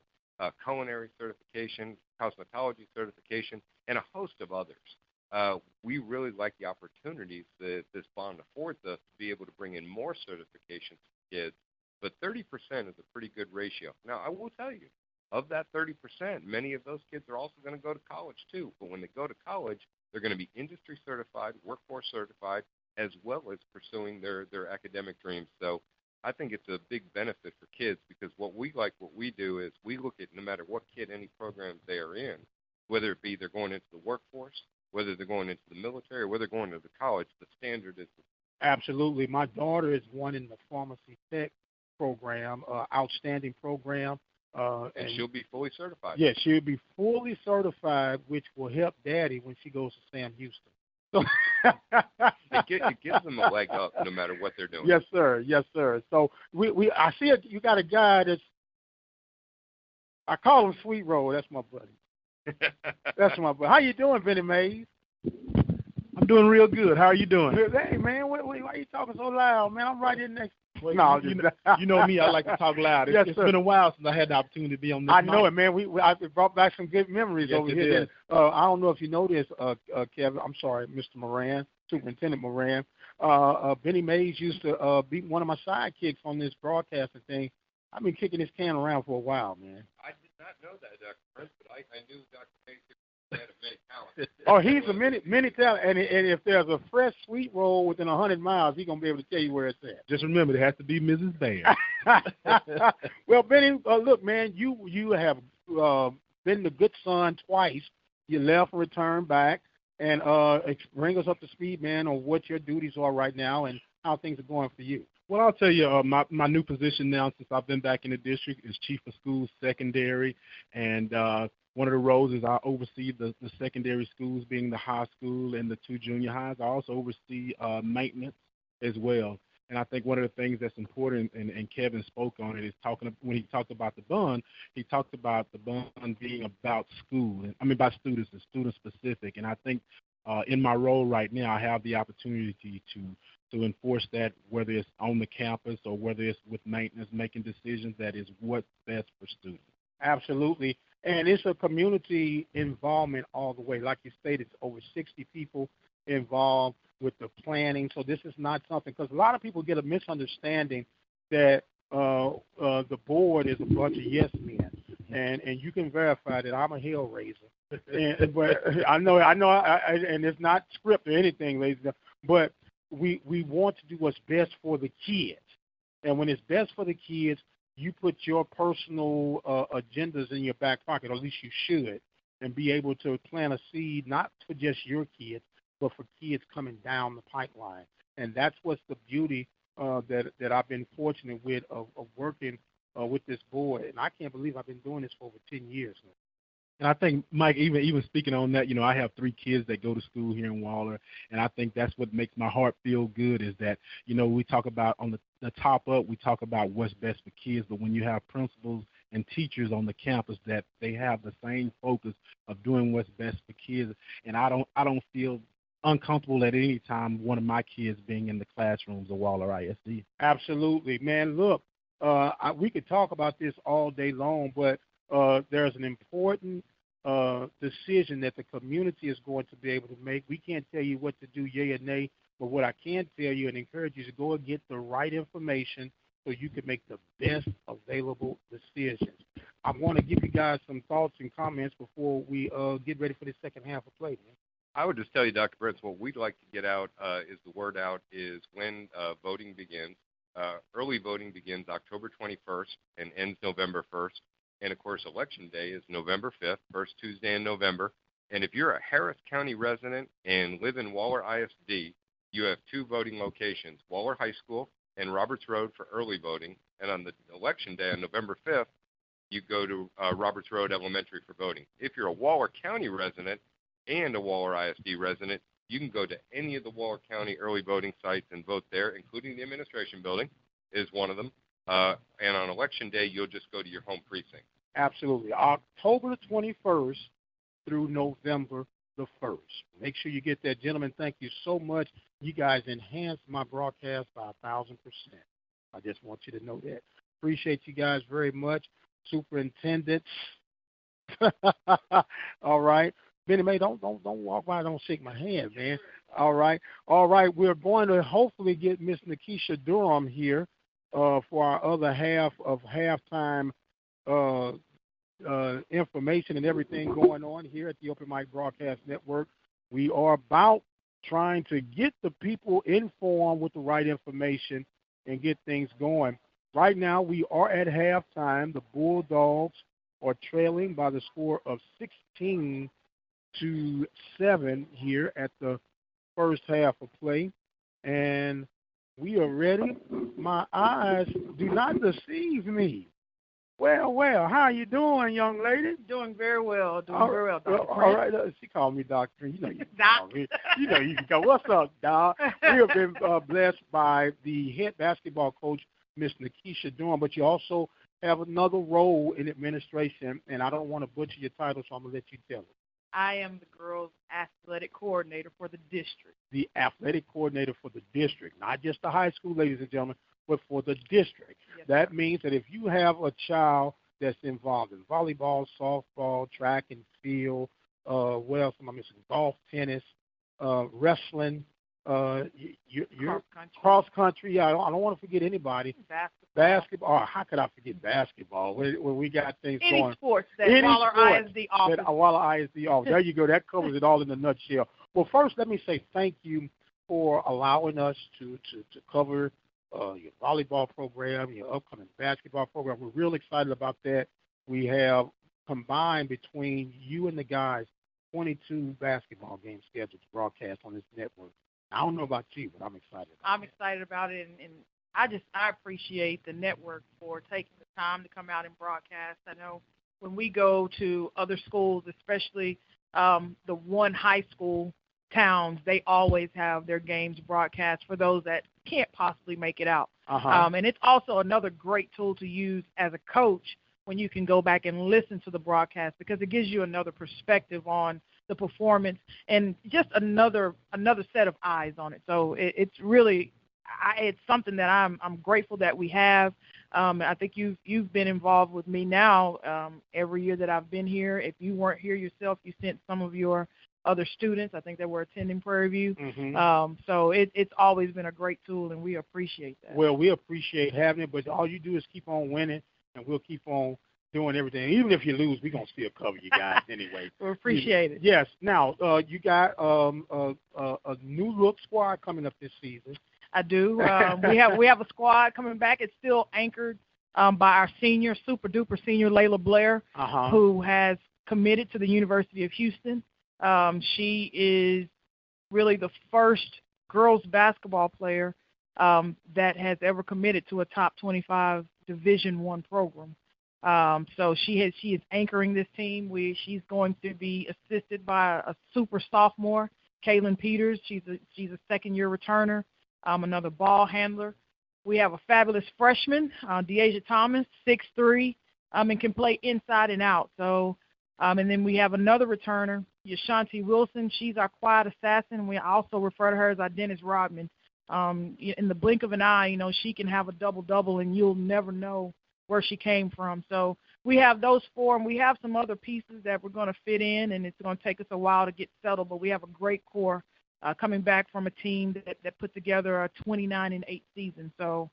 culinary certification, cosmetology certification, and a host of others. We really like the opportunities that this bond affords us to be able to bring in more certifications to kids, but 30% is a pretty good ratio. Now, I will tell you, of that 30%, many of those kids are also going to go to college too, but when they go to college, they're going to be industry certified, workforce certified, as well as pursuing their academic dreams. So I think it's a big benefit for kids because what we do is we look at no matter what kid, any program they are in, whether it be they're going into the workforce, whether they're going into the military, or whether they're going to the college, the standard is. Absolutely. My daughter is one in the pharmacy tech program, outstanding program. And she'll be fully certified. Yeah, she'll be fully certified, which will help Daddy when she goes to Sam Houston. So it gives them a leg up no matter what they're doing. Yes, sir. Yes, sir. So I see it. You got a guy that's, I call him Sweet Roll. That's my buddy. That's my buddy. How you doing, Bennie Mayes? I'm doing real good. How are you doing? Hey, man, why are you talking so loud, man? I'm right here next. No, you know me. I like to talk loud. Yes, it's been a while since I had the opportunity to be on this. I know it, man. I brought back some good memories over here. Did. I don't know if you know this, Kevin. I'm sorry, Mr. Moran, Superintendent Moran. Bennie Mayes used to be one of my sidekicks on this broadcasting thing. I've been kicking this can around for a while, man. I did not know that, Dr. Prince, but I knew Dr. Mayes had a many talent. Oh, he's a many talent, and if there's a fresh sweet roll within 100 miles, he's gonna be able to tell you where it's at. Just remember, it has to be Mrs. Baird. Well, Bennie, look, man, you have been the good son twice. You left and returned back. and bring us up to speed, man, on what your duties are right now and how things are going for you. Well, I'll tell you, my new position now since I've been back in the district is Chief of Schools Secondary, and one of the roles is I oversee the secondary schools, being the high school and the 2 junior highs. I also oversee maintenance as well. And I think one of the things that's important, and Kevin spoke on it, is when he talked about the bond, he talked about the bond being about about students and student specific. And I think in my role right now, I have the opportunity to enforce that, whether it's on the campus or whether it's with maintenance, making decisions that is what's best for students. Absolutely. And it's a community involvement all the way. Like you stated, it's over 60 people involved with the planning. So this is not something, because a lot of people get a misunderstanding that the board is a bunch of yes men. And you can verify that I'm a hell raiser. But I know, and it's not script or anything, ladies and gentlemen, but we want to do what's best for the kids. And when it's best for the kids, you put your personal agendas in your back pocket, or at least you should, and be able to plant a seed, not for just your kids, but for kids coming down the pipeline. And that's what's the beauty that I've been fortunate with of working with this board. And I can't believe I've been doing this for over 10 years now. And I think, Mike, even speaking on that, I have 3 kids that go to school here in Waller, and I think that's what makes my heart feel good is that, we talk about on the top up, we talk about what's best for kids, but when you have principals and teachers on the campus that they have the same focus of doing what's best for kids, and I don't feel uncomfortable at any time one of my kids being in the classrooms of Waller ISD. Absolutely, man. Look, we could talk about this all day long, but there's an important decision that the community is going to be able to make. We can't tell you what to do, yay or nay, but what I can tell you and encourage you is to go and get the right information so you can make the best available decisions. I want to give you guys some thoughts and comments before we get ready for the second half of play, man. I would just tell you, Dr. Brents, what we'd like to get out is the word out is when voting begins. Early voting begins October 21st and ends November 1st. And, of course, Election Day is November 5th, first Tuesday in November. And if you're a Harris County resident and live in Waller ISD, you have 2 voting locations, Waller High School and Roberts Road for early voting. And on the Election Day on November 5th, you go to Roberts Road Elementary for voting. If you're a Waller County resident and a Waller ISD resident, you can go to any of the Waller County early voting sites and vote there, including the administration building is one of them. And on Election Day, you'll just go to your home precinct. Absolutely. October the 21st through November the 1st. Make sure you get that. Gentlemen, thank you so much. You guys enhanced my broadcast by 1,000%. I just want you to know that. Appreciate you guys very much. Superintendent. All right. Bennie Mayes, don't walk by, don't shake my hand, man. All right. We're going to hopefully get Miss Nekisha Durham here for our other half of halftime information and everything going on here at the Open Mic Broadcast Network. We are about trying to get the people informed with the right information and get things going. Right now, we are at halftime. The Bulldogs are trailing by the score of 16-7 here at the first half of play. And we are ready. My eyes do not deceive me. Well, how are you doing, young lady? Doing very well, Dr. All right, she called me Doctor. You know you can call me. You know you can call. What's up, Doc? We have been blessed by the head basketball coach, Miss Nekisha Durham, but you also have another role in administration, and I don't want to butcher your title, so I'm going to let you tell it. I am the girls' athletic coordinator for the district. The athletic coordinator for the district, not just the high school, ladies and gentlemen, but for the district. Yes, that means that if you have a child that's involved in volleyball, softball, track and field, what else am I missing? Golf, tennis, wrestling, cross country. Yeah, I don't want to forget anybody. Basketball. Oh, how could I forget basketball? When we got things any going. Sports that Waller ISD offers. Waller ISD offers. There you go. That covers it all in a nutshell. Well, first, let me say thank you for allowing us to cover your volleyball program, your upcoming basketball program. We're real excited about that. We have combined between you and the guys 22 basketball games scheduled to broadcast on this network. I don't know about you, but I'm excited. I'm excited about it, and I appreciate the network for taking the time to come out and broadcast. I know when we go to other schools, especially the one high school towns, they always have their games broadcast for those that can't possibly make it out. And it's also another great tool to use as a coach when you can go back and listen to the broadcast, because it gives you another perspective on the performance and just another set of eyes on it. So it's really it's something that I'm grateful that we have. I think you've been involved with me now every year that I've been here. If you weren't here yourself, you sent some of your other students, I think, that were attending Prairie View. So it's always been a great tool, and we appreciate that. Well, we appreciate having it, but all you do is keep on winning, and we'll keep on doing everything. Even if you lose, we're going to still cover you guys anyway. We appreciate it. Yes. Now, you got a new-look squad coming up this season. I do. We have a squad coming back. It's still anchored by our senior, super-duper senior, Layla Blair, who has committed to the University of Houston. She is really the first girls basketball player that has ever committed to a top 25 Division I program. So she is anchoring this team. She's going to be assisted by a super sophomore, Kaylin Peters. She's a second-year returner, another ball handler. We have a fabulous freshman, Deasia Thomas, 6'3", and can play inside and out. So, and then we have another returner, Yashanti Wilson. She's our quiet assassin. We also refer to her as our Dennis Rodman. In the blink of an eye, she can have a double-double, and you'll never know where she came from. So we have those four, and we have some other pieces that we're going to fit in, and it's going to take us a while to get settled, but we have a great core coming back from a team that put together a 29-8 season. So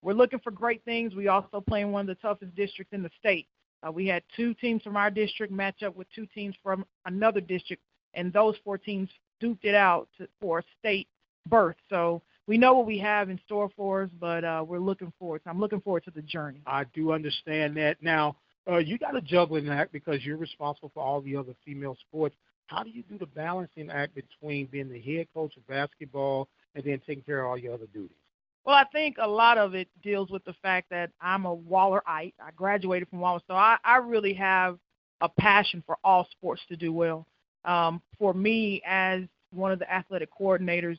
we're looking for great things. We also play in one of the toughest districts in the state. We had 2 teams from our district match up with 2 teams from another district, and those 4 teams duked it out for a state berth. So we know what we have in store for us, but we're looking forward. So I'm looking forward to the journey. I do understand that. Now, you got a juggling act because you're responsible for all the other female sports. How do you do the balancing act between being the head coach of basketball and then taking care of all your other duties? Well, I think a lot of it deals with the fact that I'm a Wallerite. I graduated from Waller, so I really have a passion for all sports to do well. For me, as one of the athletic coordinators,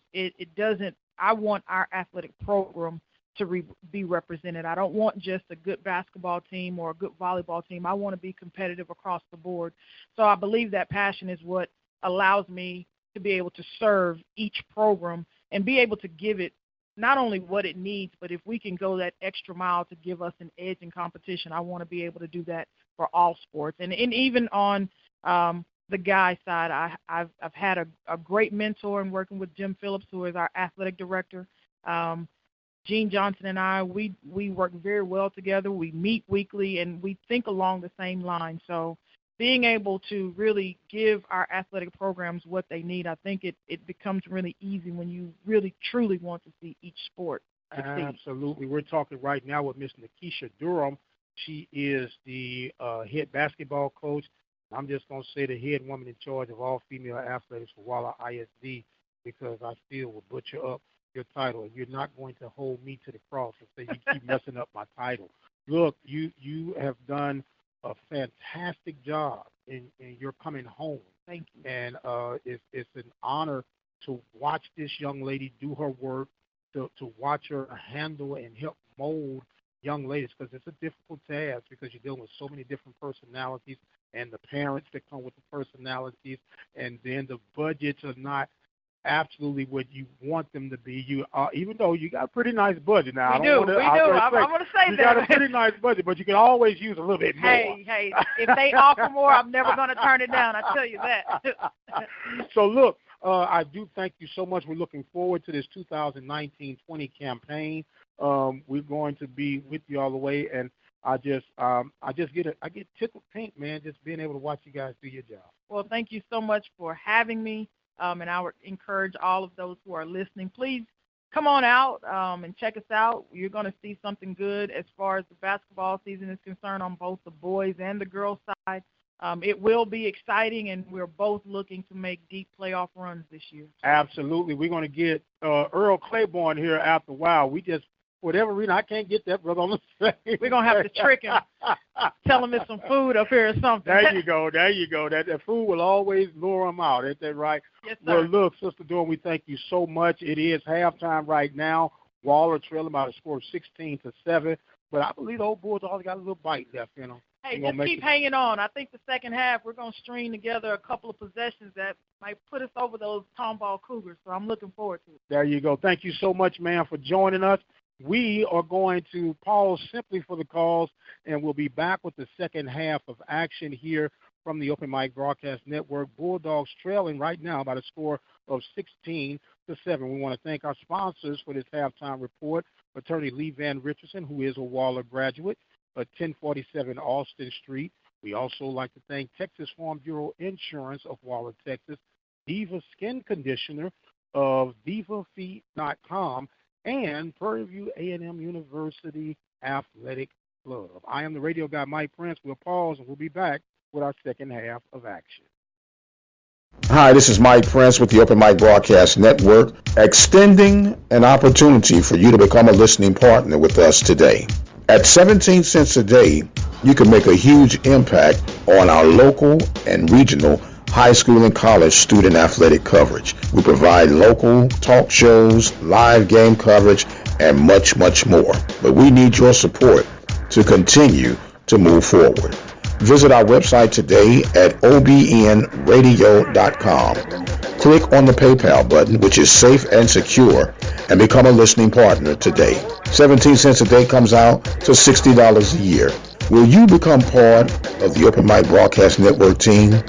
I want our athletic program to be represented. I don't want just a good basketball team or a good volleyball team. I want to be competitive across the board. So I believe that passion is what allows me to be able to serve each program and be able to give it not only what it needs, but if we can go that extra mile to give us an edge in competition, I want to be able to do that for all sports. And even on the guy side, I've had a great mentor in working with Jim Phillips, who is our athletic director. Gene Johnson and I, we work very well together. We meet weekly, and we think along the same line. So being able to really give our athletic programs what they need, I think it becomes really easy when you really, truly want to see each sport succeed. Absolutely. We're talking right now with Miss Nekisha Durham. She is the head basketball coach. I'm just going to say the head woman in charge of all female athletics for Waller ISD, because I still will butcher up your title, and you're not going to hold me to the cross and say you keep messing up my title. Look, you have done a fantastic job in your coming home. Thank you. And it's an honor to watch this young lady do her work, to watch her handle and help mold young ladies, because it's a difficult task because you're dealing with so many different personalities and the parents that come with the personalities, and then the budgets are not absolutely what you want them to be. You even though you got a pretty nice budget now. We do. I want to say you that. You got a pretty nice budget, but you can always use a little bit more. Hey, if they offer more, I'm never going to turn it down. I tell you that. So, look, I do thank you so much. We're looking forward to this 2019-20 campaign. We're going to be with you all the way, and I get tickled pink, man, just being able to watch you guys do your job. Well, thank you so much for having me. And I would encourage all of those who are listening, please come on out and check us out. You're going to see something good as far as the basketball season is concerned on both the boys and the girls side. it will be exciting, and we're both looking to make deep playoff runs this year. Absolutely. We're going to get Earl Claiborne here after a while. We just, for whatever reason, I can't get that brother on the stage. We're going to have to trick him, tell him it's some food up here or something. There you go. That food will always lure him out. Isn't that right? Yes, sir. Well, look, Sister Durham, we thank you so much. It is halftime right now. Waller trailing by a score of 16-7. But I believe the old Bulldogs got a little bite left in them. Hey, just keep hanging on. I think the second half we're going to string together a couple of possessions that might put us over those Tomball Cougars. So I'm looking forward to it. There you go. Thank you so much, ma'am, for joining us. We are going to pause simply for the calls, and we'll be back with the second half of action here from the Open Mic Broadcast Network. Bulldogs trailing right now by the score of 16-7. We want to thank our sponsors for this halftime report. Attorney Lee Van Richardson, who is a Waller graduate, at 1047 Austin Street. We also like to thank Texas Farm Bureau Insurance of Waller, Texas, Diva Skin Conditioner of divafeet.com, and Prairie View A&M University Athletic Club. I am the radio guy, Mike Prince. We'll pause, and we'll be back with our second half of action. Hi, this is Mike Prince with the Open Mic Broadcast Network, extending an opportunity for you to become a listening partner with us today. At 17 cents a day, you can make a huge impact on our local and regional high school and college student athletic coverage. We provide local talk shows, live game coverage, and much, much more. But we need your support to continue to move forward. Visit our website today at obnradio.com. Click on the PayPal button, which is safe and secure, and become a listening partner today. 17 cents a day comes out to $60 a year. Will you become part of the Open Mic Broadcast Network team?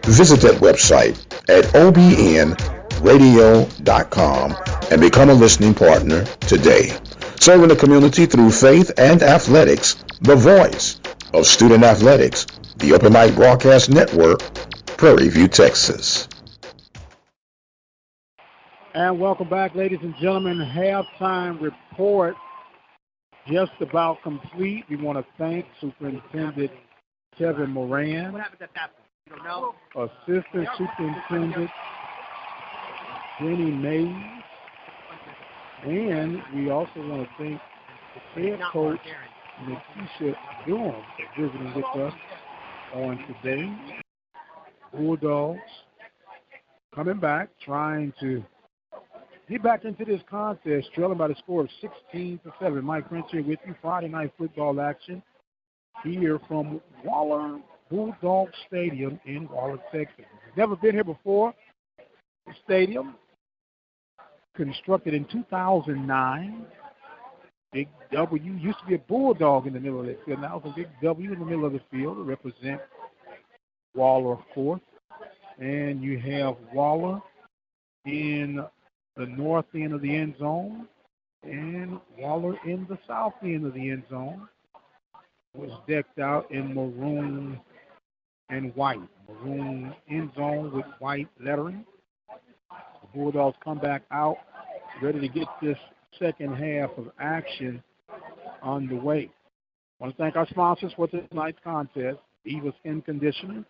Visit that website at obnradio.com and become a listening partner today. Serving the community through faith and athletics, the voice of student athletics, the Open Mic Broadcast Network, Prairie View, Texas. And welcome back, ladies and gentlemen. Halftime report just about complete. We want to thank Superintendent Kevin Moran, Assistant Superintendent Bennie Mayes, and we also want to thank the head coach, Nekisha Durham, for visiting with us on today. Bulldogs coming back, trying to get back into this contest, trailing by the score of 16-7. Mike Prince here with you. Friday night football action here from Waller Bulldog Stadium in Waller, Texas. If you've never been here before, the stadium, constructed in 2009. Big W, used to be a Bulldog in the middle of the field. Now it's a big W in the middle of the field to represent Waller, of course. And you have Waller in the north end of the end zone and Waller in the south end of the end zone. Was decked out in maroon and white. Maroon end zone with white lettering. The Bulldogs come back out, ready to get this second half of action underway. I want to thank our sponsors for tonight's contest, Diva Skin Conditioner,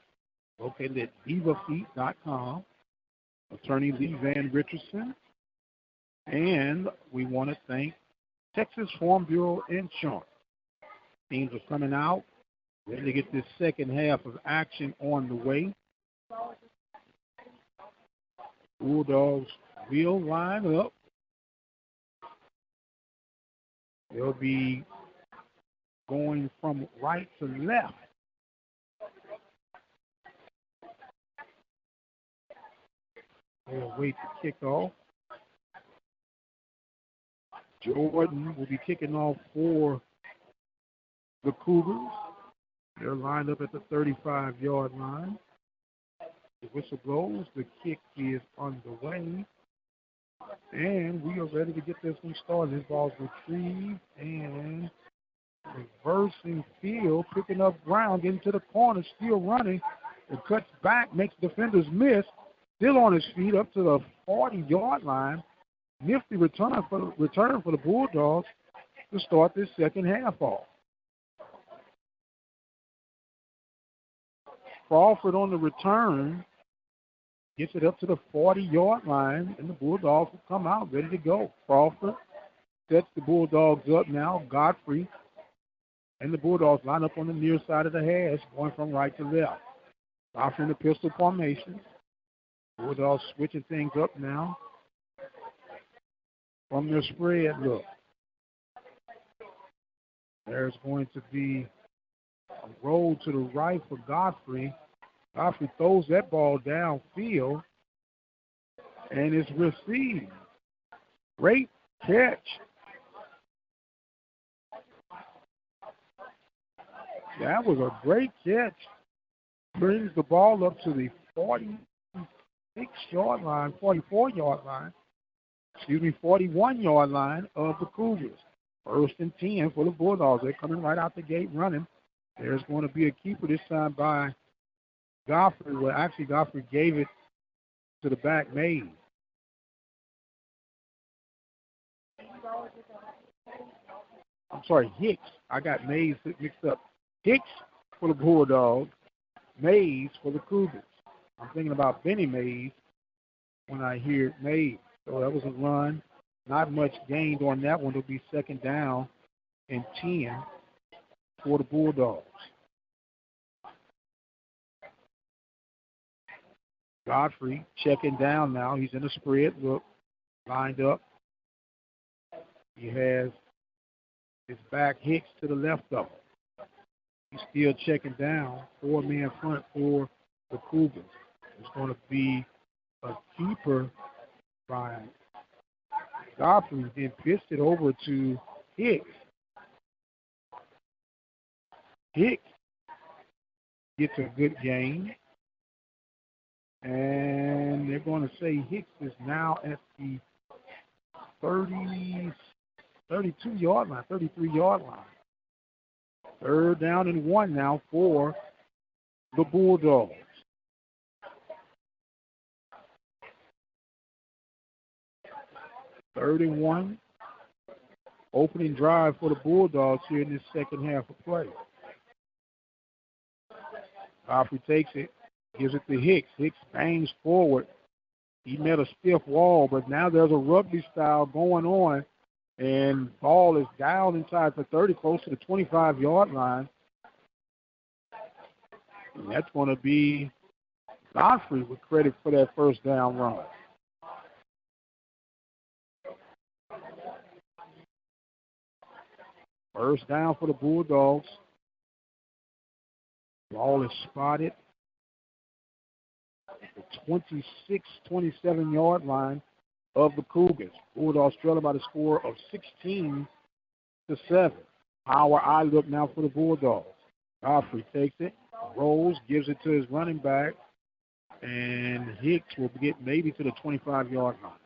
located at divafeet.com, Attorney Lee Van Richardson, and we want to thank Texas Farm Bureau Insurance. Teams are coming out, ready to get this second half of action on the way. Bulldogs will line up. They'll be going from right to left. They'll wait to kick off. Jordan will be kicking off for the Cougars. They're lined up at the 35-yard line. The whistle blows. The kick is underway. And we are ready to get this one started. This ball's retrieved and reversing field, picking up ground, getting to the corner, still running. It cuts back, makes defenders miss. Still on his feet up to the 40-yard line. Nifty return for the Bulldogs to start this second half off. Crawford on the return gets it up to the 40-yard line, and the Bulldogs will come out ready to go. Crawford sets the Bulldogs up now. Godfrey and the Bulldogs line up on the near side of the hash, going from right to left. Godfrey in the pistol formation. Bulldogs switching things up now from their spread look. There's going to be a roll to the right for Godfrey. Godfrey throws that ball downfield, and it's received. Great catch. That was a great catch. Brings the ball up to the 46-yard line, 44-yard line, 41-yard line of the Cougars. 1st and 10 for the Bulldogs. They're coming right out the gate running. There's going to be a keeper this time by Godfrey. Well, actually, Godfrey gave it to the back, Mayes. I'm sorry, Hicks. I got Mayes mixed up. Hicks for the Bulldogs, Mayes for the Cougars. I'm thinking about Bennie Mayes when I hear Mayes. So that was a run. Not much gained on that one. It'll be 2nd down and 10 for the Bulldogs. Godfrey checking down now. He's in the spread. Look, lined up. He has his back Hicks to the left of him. He's still checking down. 4-man front for the Cougars. It's going to be a keeper by Godfrey, then pitched it over to Hicks. Hicks gets a good gain. And they're going to say Hicks is now at the 32-yard line, 33-yard line. 3rd down and 1 now for the Bulldogs. Third and 1. Opening drive for the Bulldogs here in this second half of play. Godfrey takes it, gives it to Hicks. Hicks bangs forward. He met a stiff wall, but now there's a rugby style going on, and ball is down inside for 30, close to the 25-yard line. And that's going to be Godfrey with credit for that 1st down run. First down for the Bulldogs. Ball is spotted at the 26, 27-yard line of the Cougars. Bulldogs trailing by the score of 16-7. Power eye look now for the Bulldogs. Godfrey takes it, rolls, gives it to his running back, and Hicks will get maybe to the 25-yard line.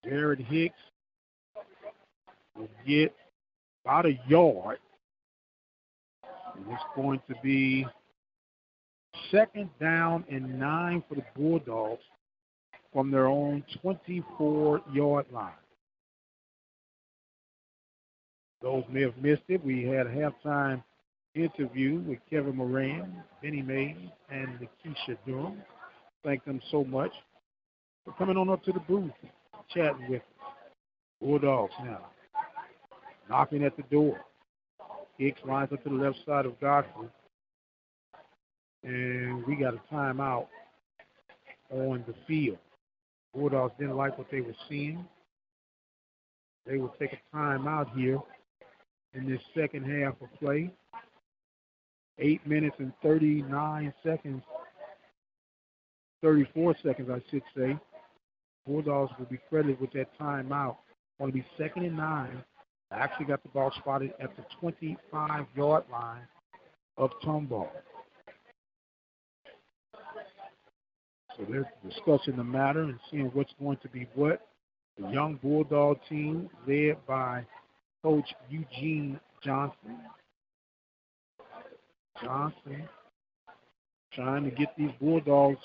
Jared Hicks will get about a yard. And it's going to be 2nd down and 9 for the Bulldogs from their own 24-yard line. Those may have missed it. We had a halftime interview with Kevin Moran, Bennie Mayes, and Nekisha Durham. Thank them so much for coming on up to the booth, chatting with us. Bulldogs now knocking at the door. Hicks lines up to the left side of Godfrey. And we got a timeout on the field. Bulldogs didn't like what they were seeing. They will take a timeout here in this second half of play. 8 minutes and 39 seconds, 34 seconds, I should say. Bulldogs will be credited with that timeout. Going to be 2nd and 9. I actually got the ball spotted at the 25-yard line of Tomball. So they're discussing the matter and seeing what's going to be what. The young Bulldog team led by Coach Eugene Johnson. Trying to get these Bulldogs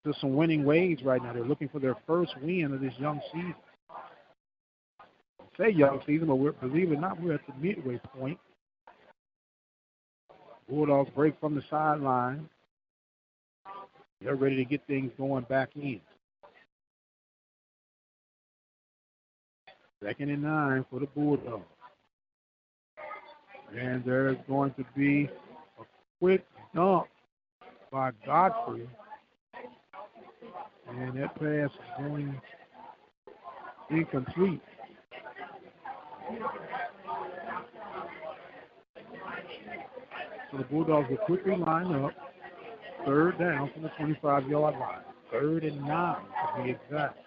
to some winning ways right now. They're looking for their first win of this young season. I say young season, but believe it or not, we're at the midway point Bulldogs break from the sideline. They're ready to get things going back in. 2nd and 9 for the Bulldogs. And there's going to be a quick dump by Godfrey. And that pass is going incomplete. So the Bulldogs will quickly line up. 3rd down from the 25-yard line. 3rd and 9 to be exact.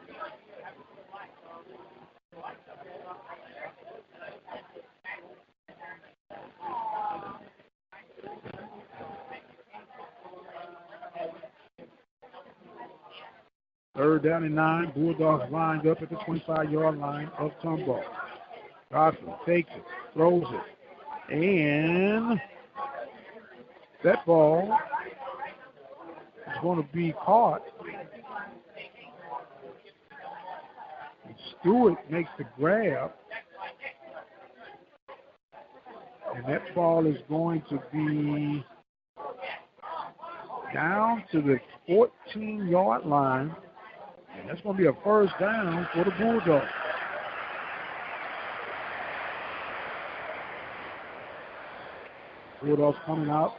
Third down and 9. Bulldogs lined up at the 25-yard line of Tomball. Godfrey takes it, throws it, and that ball is going to be caught. And Stewart makes the grab, and that ball is going to be down to the 14-yard line. And that's going to be a 1st down for the Bulldogs. Bulldogs coming out,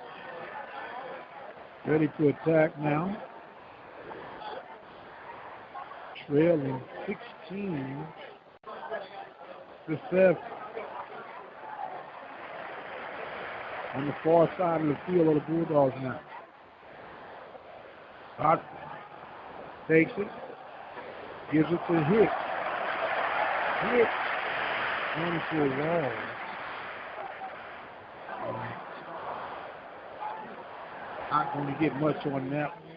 ready to attack now. Trailing 16 to 7. On the far side of the field of the Bulldogs now. Hot takes it. Gives it to Hicks. Hicks going to a wall. Not going to get much on that one.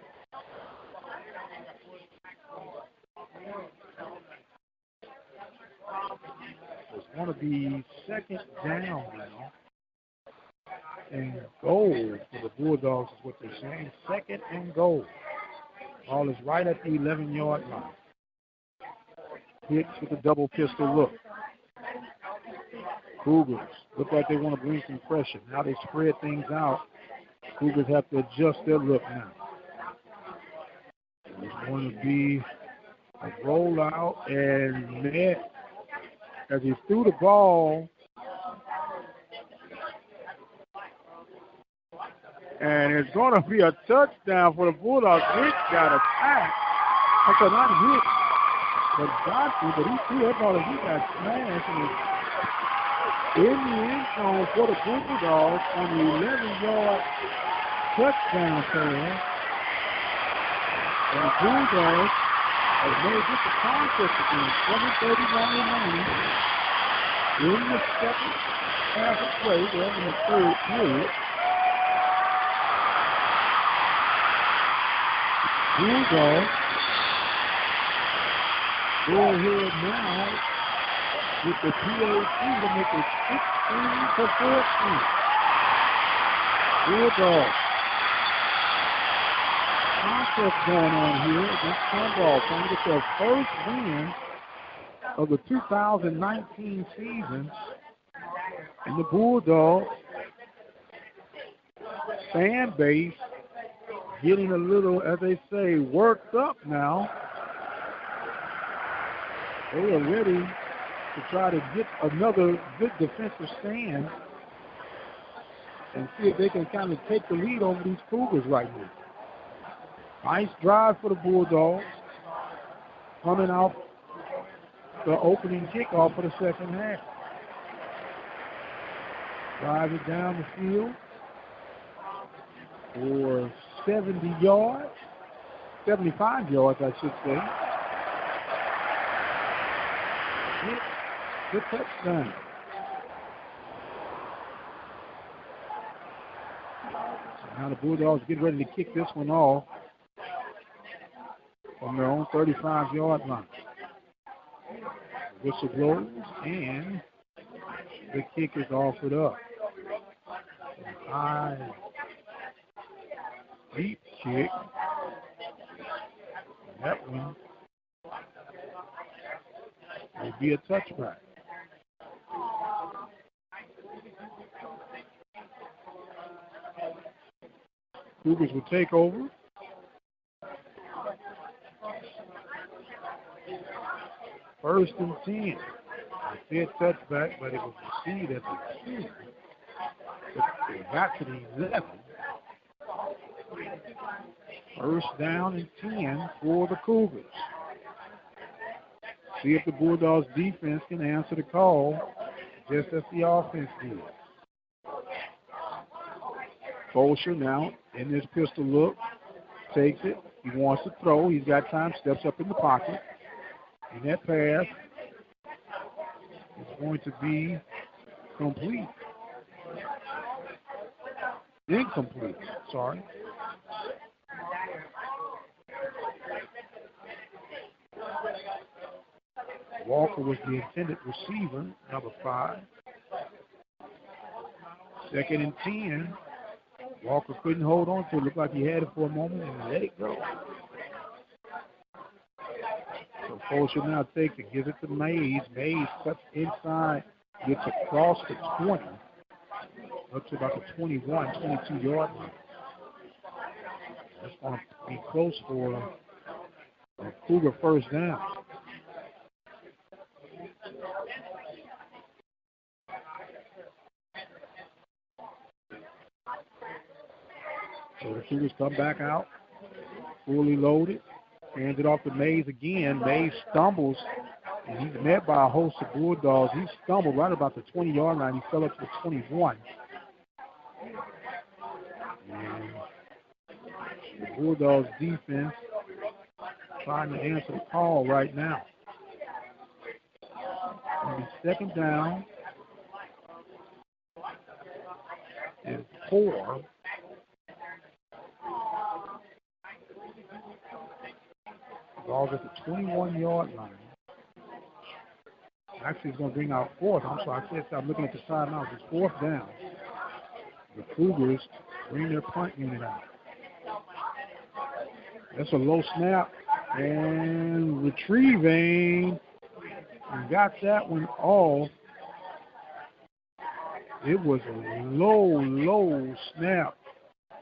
It's going to be 2nd down now. And goal for the Bulldogs is what they're saying. 2nd and goal. Ball is right at the 11-yard line. Hicks with a double pistol look. Cougars look like they want to bring some pressure. Now they spread things out. Cougars have to adjust their look now. It's going to be a rollout and net as he threw the ball. And it's going to be a touchdown for the Bulldogs. Hicks got attacked. Okay, not Hicks, but Godfrey, but he threw that ball and he got smashed. And in the end zone for the Bulldogs on the 11-yard touchdown pass. And the Bulldogs have made this a contest again. 7:31 remaining in the 2nd half of play. They're in the 3rd period. Bulldogs go ahead now with the PAT to make it 16-14. Bulldogs. Contest going on here against Tomball, trying to get their 1st win of the 2019 season. And the Bulldogs fan base getting a little, as they say, worked up now. They are ready to try to get another good defensive stand and see if they can kind of take the lead over these Cougars right now. Nice drive for the Bulldogs. Coming out the opening kickoff for the 2nd half. Drive it down the field for 70 yards, 75 yards, I should say. Good touchdown. So now the Bulldogs get ready to kick this one off from their own 35-yard line. Whistle blows, and the kick is offered up. High, deep kick. That one will be a touchback. Cougars will take over. First and 10. They said touchback, but it was received at the 2. They got to the 11. First down and 10 for the Cougars. See if the Bulldogs defense can answer the call just as the offense did. Fulcher now in this pistol look, takes it. He wants to throw. He's got time, steps up in the pocket. And that pass is going to be complete. Incomplete, sorry. Walker was the intended receiver, number 5. Second and 10. Walker couldn't hold on to it. Looked like he had it for a moment and let it go. So Fulcher now takes it, gives it to Mayes. Mayes cuts inside, gets across the 20, up to about the 21, 22-yard line. That's going to be close for a Cougar first down. So the Cougars come back out, fully loaded. Hands it off to Mayes again. Mayes stumbles, and he's met by a host of Bulldogs. He stumbled right about the 20-yard line. He fell up to the 21. And the Bulldogs defense trying to answer the call right now. It'll be second down and 4. Ball's at the 21-yard line. Actually, it's going to bring out 4th. I'm sorry, I'm looking at the timeout. It's 4th down. The Cougars bring their punt unit out. That's a low snap. And retrieving. And got that one off. It was a low snap.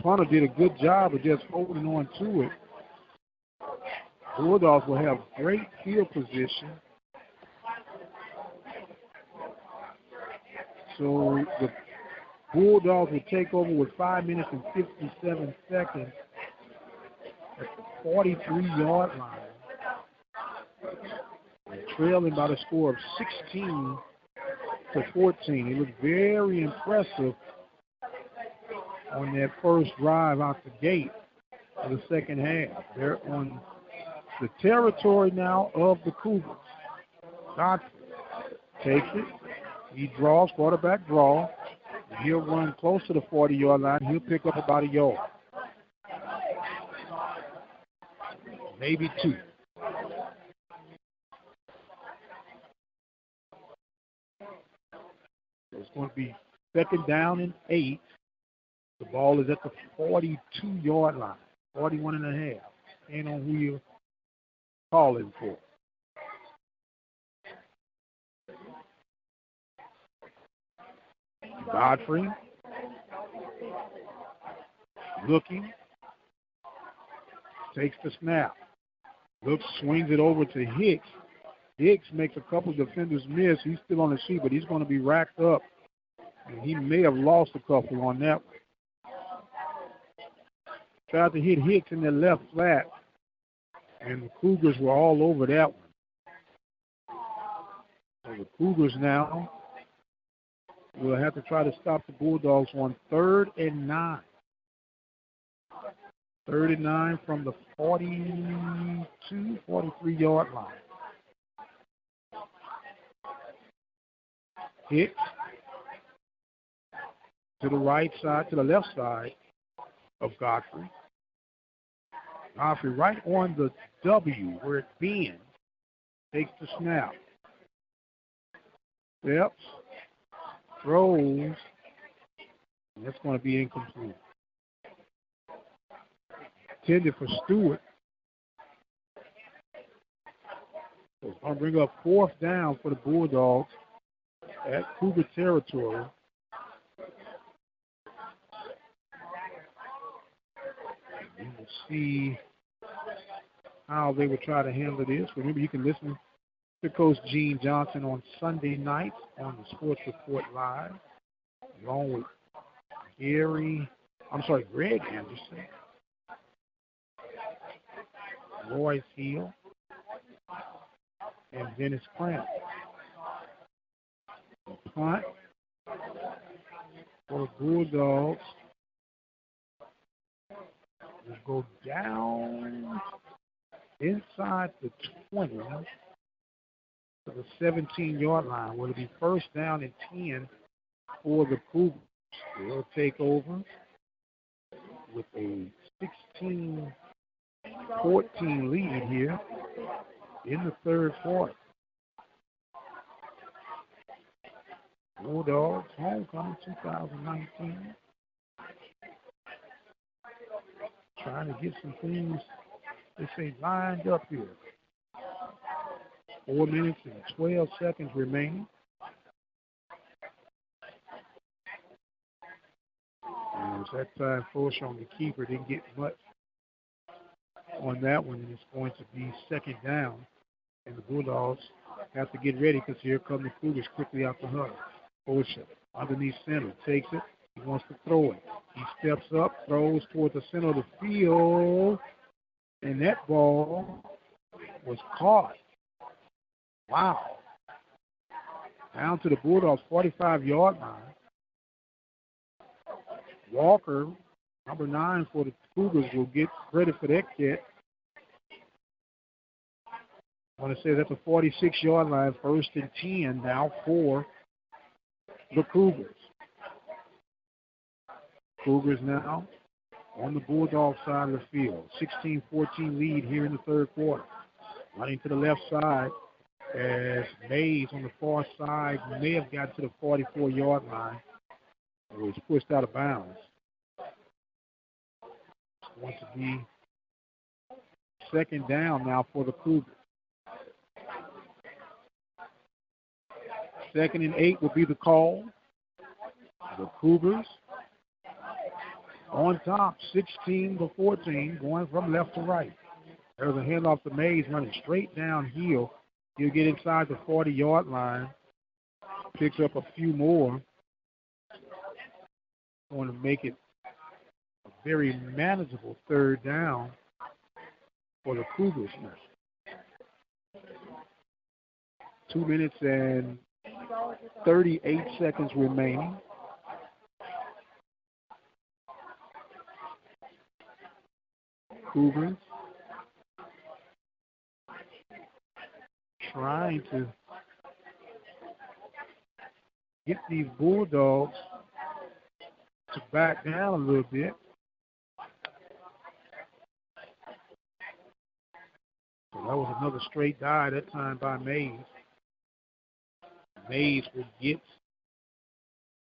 Punter did a good job of just holding on to it. Bulldogs will have great field position. So the Bulldogs will take over with 5 minutes and 57 seconds at the 43-yard line. Trailing by the score of 16-14. It looked very impressive on that first drive out the gate of the second half. They're on the territory now of the Cougars. Godfrey takes it. He draws, quarterback draw. He'll run close to the 40-yard line. He'll pick up about a yard. Maybe 2. So it's going to be second down and 8. The ball is at the 42-yard line, 41 and a half. Depending on who you're calling for. Godfrey looking, takes the snap, looks, swings it over to Hicks. Hicks makes a couple of defenders miss. He's still on the sheet, but he's going to be racked up, and he may have lost a couple on that one. Tried to hit Hicks in the left flat, and the Cougars were all over that one. So the Cougars now will have to try to stop the Bulldogs on 3rd and 9. 3rd and 9 from the 42, 43-yard line. Hicks to the right side, to the left side of Godfrey. Godfrey right on the W where it bends. Takes the snap. Steps. Throws. And that's going to be incomplete. Intended for Stewart. So it's going to bring up 4th down for the Bulldogs at Cougar territory. to see how they would try to handle this. Remember, you can listen to Coach Gene Johnson on Sunday nights on the Sports Report Live, along with Greg Anderson, Royce Hill, and Dennis Cramp. Punt for the Bulldogs will go down inside the 20 to the 17-yard line. Will it be first down and 10 for the Cougars? They'll take over with a 16-14 lead here in the third quarter. Bulldogs homecoming 2019. Trying to get some things, they say, lined up here. 4 minutes and 12 seconds remaining. And it was that time push on the keeper. Didn't get much on that one, and it's going to be second down. And the Bulldogs have to get ready because here come the Cougars quickly out the huddle. Osha underneath center, takes it. He wants to throw it. He steps up, throws towards the center of the field, and that ball was caught. Wow. Down to the Bulldogs' 45-yard line. Walker, number 9 for the Cougars, will get credit for that catch. I want to say that's a 46-yard line, first and 10 now for the Cougars. Cougars now on the Bulldog side of the field. 16-14 lead here in the third quarter. Running to the left side as Mayes on the far side may have got to the 44-yard line. It was pushed out of bounds. It's going to be second down now for the Cougars. 2nd and 8 will be the call. The Cougars on top, 16-14, going from left to right. There's a handoff to Mayes running straight downhill. He'll get inside the 40-yard line, picks up a few more. Going to make it a very manageable third down for the Cougars now. 2 minutes and 38 seconds remaining. Cougars trying to get these Bulldogs to back down a little bit. So that was another straight dive, that time by Mayes. Mayes will get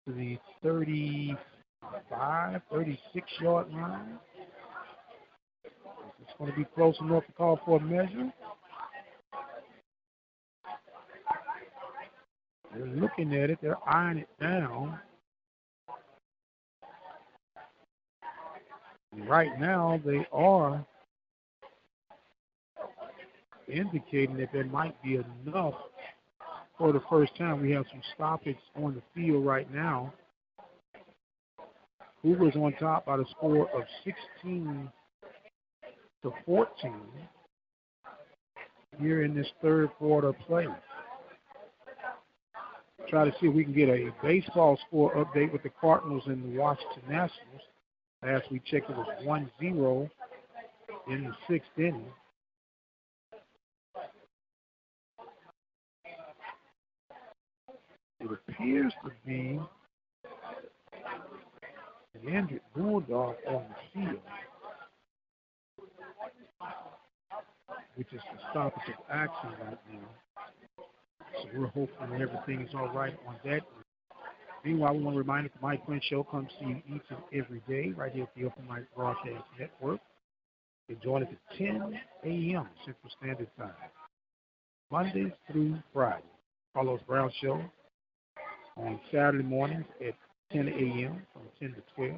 to the 35, 36-yard line. It's going to be close enough to call for a measure. They're looking at it. They're eyeing it down. And right now, they are indicating that there might be enough for the first time. We have some stoppage on the field right now. Cougars on top by the score of 16-14 here in this third quarter play. Try to see if we can get a baseball score update with the Cardinals and the Washington Nationals. Last we checked, it was 1-0 in the sixth inning. It appears to be an injured Bulldog on the field, which is the stoppage of action right now. So we're hoping that everything is all right on that. Meanwhile, we want to remind you that the Mike Prince Show comes to you each and every day right here at the Open Mic Broadcast Network. You can join us at 10 a.m. Central Standard Time, Mondays through Friday. Carlos Brown Show on Saturday mornings at 10 a.m. from 10 to 12.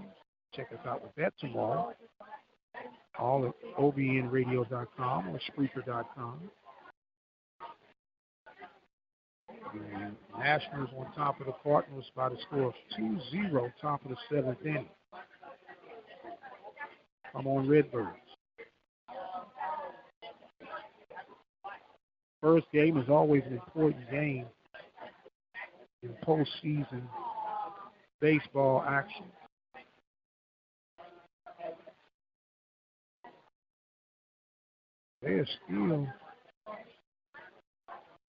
Check us out with that tomorrow. all at obnradio.com or Spreaker.com. The Nationals on top of the Cardinals by the score of 2-0, top of the seventh inning. Come on, Redbirds. First game is always an important game in postseason baseball action. They're still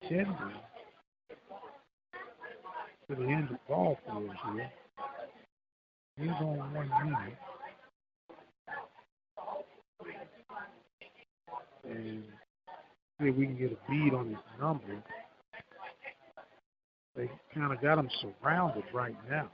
tending to the end of ball players here. He's on 1 minute. And see if we can get a bead on his number. They kind of got him surrounded right now.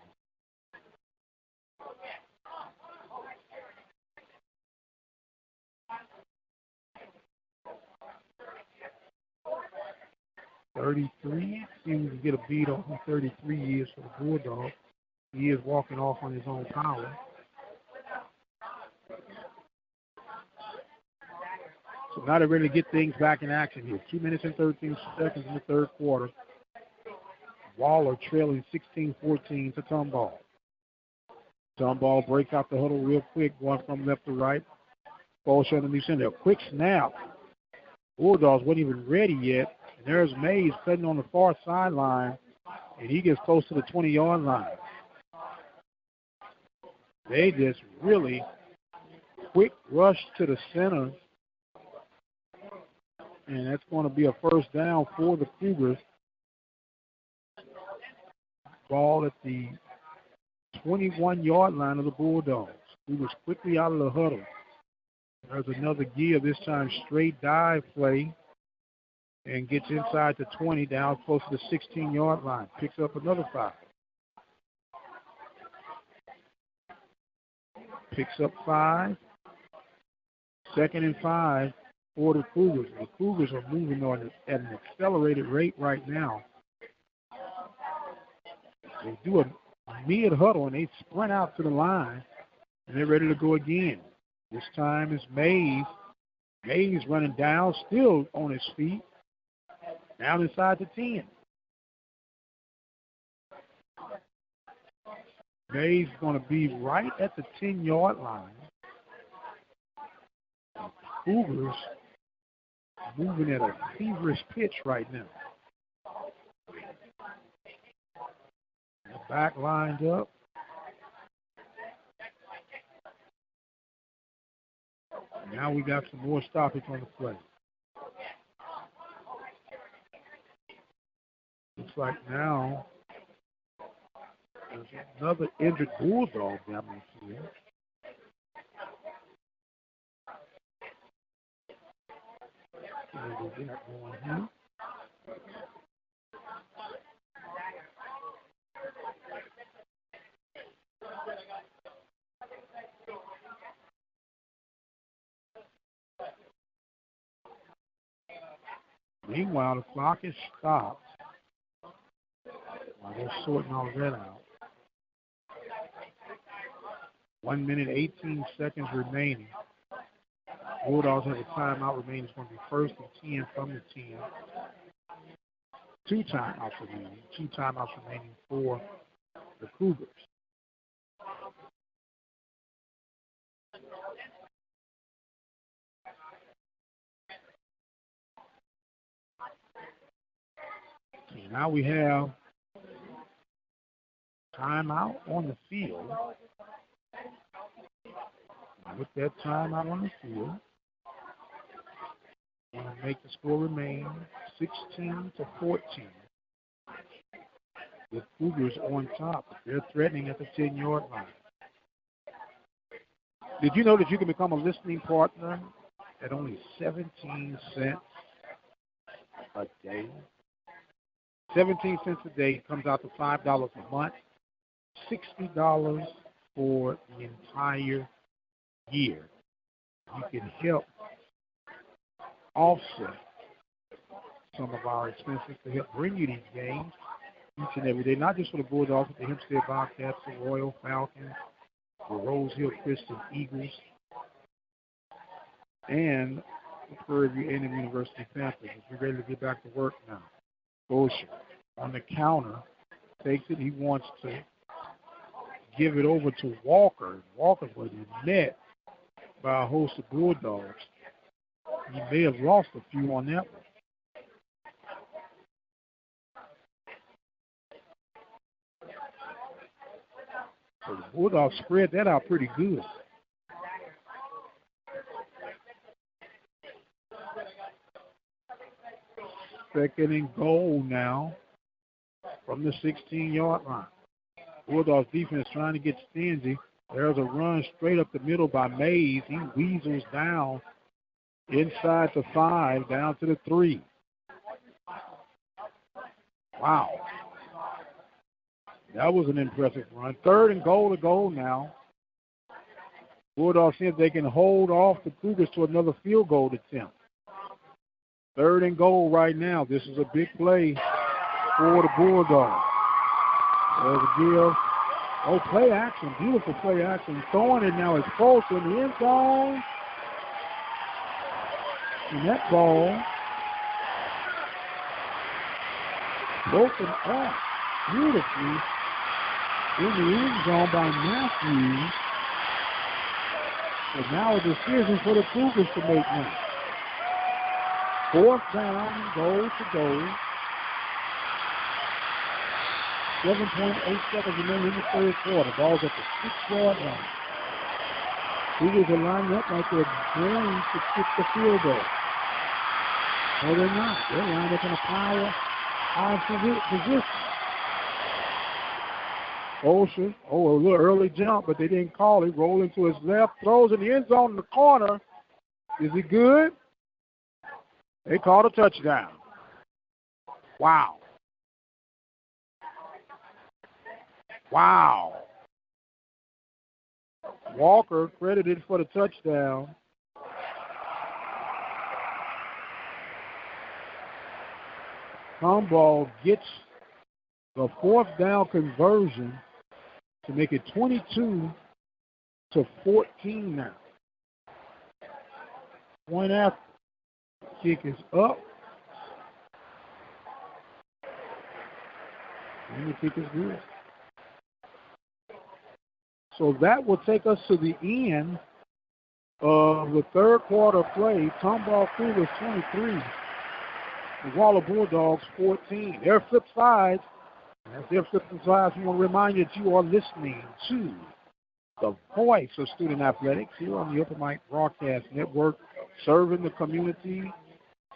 .33. See if we can get a beat on who 33 is for the Bulldogs. He is walking off on his own power. So now they're ready to get things back in action here. 2 minutes and 13 seconds in the third quarter. Waller trailing 16-14 to Tomball. Tomball breaks out the huddle real quick, going from left to right. Ball shot underneath center. A quick snap. Bulldogs weren't even ready yet. And there's Mayes cutting on the far sideline, and he gets close to the 20-yard line. They just really quick rush to the center, and that's going to be a first down for the Cougars. Ball at the 21-yard line of the Bulldogs. Cougars quickly out of the huddle. There's another gear, this time straight dive play, and gets inside the 20, down close to the 16-yard line. Picks up another 5. Picks up 5. 2nd and 5 for the Cougars. The Cougars are moving on at an accelerated rate right now. They do a mid-huddle, and they sprint out to the line, and they're ready to go again. This time is Mayes. Mayes running down, still on his feet, down inside the 10. Mayes is going to be right at the 10-yard line. The Cougars moving at a feverish pitch right now. The back lined up. Now we got some more stoppage on the play. Looks like now there's another injured Bulldog down the field. Going here. Meanwhile, the clock is stopped while they're sorting all that out. 1 minute, 18 seconds remaining. Bulldogs have a timeout remaining. It's going to be 1st and 10 from the 10. 2 timeouts remaining. 2 timeouts remaining for the Cougars. So now we have timeout on the field. With that timeout on the field, going to make the score remain 16-14. With Cougars on top. They're threatening at the 10-yard line. Did you know that you can become a listening partner at only 17 cents a day? 17 cents a day comes out to $5 a month, $60 for the entire year. You can help offset some of our expenses to help bring you these games each and every day, not just for the Bulldogs, but the Hempstead Bobcats, the Royal Falcons, the Rose Hill Christian Eagles. and the Prairie View A&M University Panthers. We're ready to get back to work now. Bosher on the counter, takes it. He wants to give it over to Walker. Walker was met by a host of Bulldogs. He may have lost a few on that one. So the Bulldogs spread that out pretty good. Second and goal now from the 16-yard line. Bulldogs defense trying to get stingy. There's a run straight up the middle by Mayes. He weasels down inside the 5, down to the 3. Wow. That was an impressive run. Third and goal to go now. Bulldogs see if they can hold off the Cougars to another field goal attempt. Third and goal right now. This is a big play for the Bulldogs. There's a give. Oh, play action. Beautiful play action. Throwing it now is close in the end zone. And that ball broken off beautifully in the end zone by Matthews. So now a decision for the Cougars to make now. Fourth down, goal to goal. 7.8 seconds remaining in the third quarter. Ball's at the 6-yard line. Cougars are lining up like they're going to kick the field goal. No, they're not. They're lined up in a power position. Osher, a little early jump, but they didn't call it. Rolling to his left, throws in the end zone in the corner. Is he good? They called a touchdown. Wow. Wow. Walker credited for the touchdown. Tomball gets the fourth down conversion to make it 22-14 now. Point after. Kick is up. And the kick is good. So that will take us to the end of the third quarter play. Tomball Cougars 23. The Waller Bulldogs 14. They're flip sides. As they're flipping sides, we want to remind you that you are listening to the voice of student athletics here on the Open Mic Broadcast Network, serving the community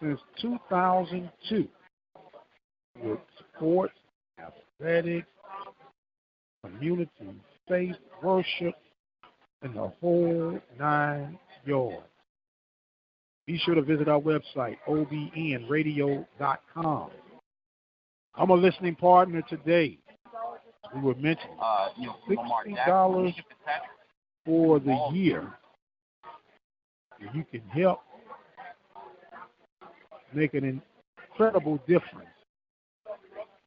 since 2002 with sports, athletics, community, faith, worship, and the whole 9 yards. Be sure to visit our website, obnradio.com. I'm a listening partner today. We were mentioning $60 for the year. You can help make an incredible difference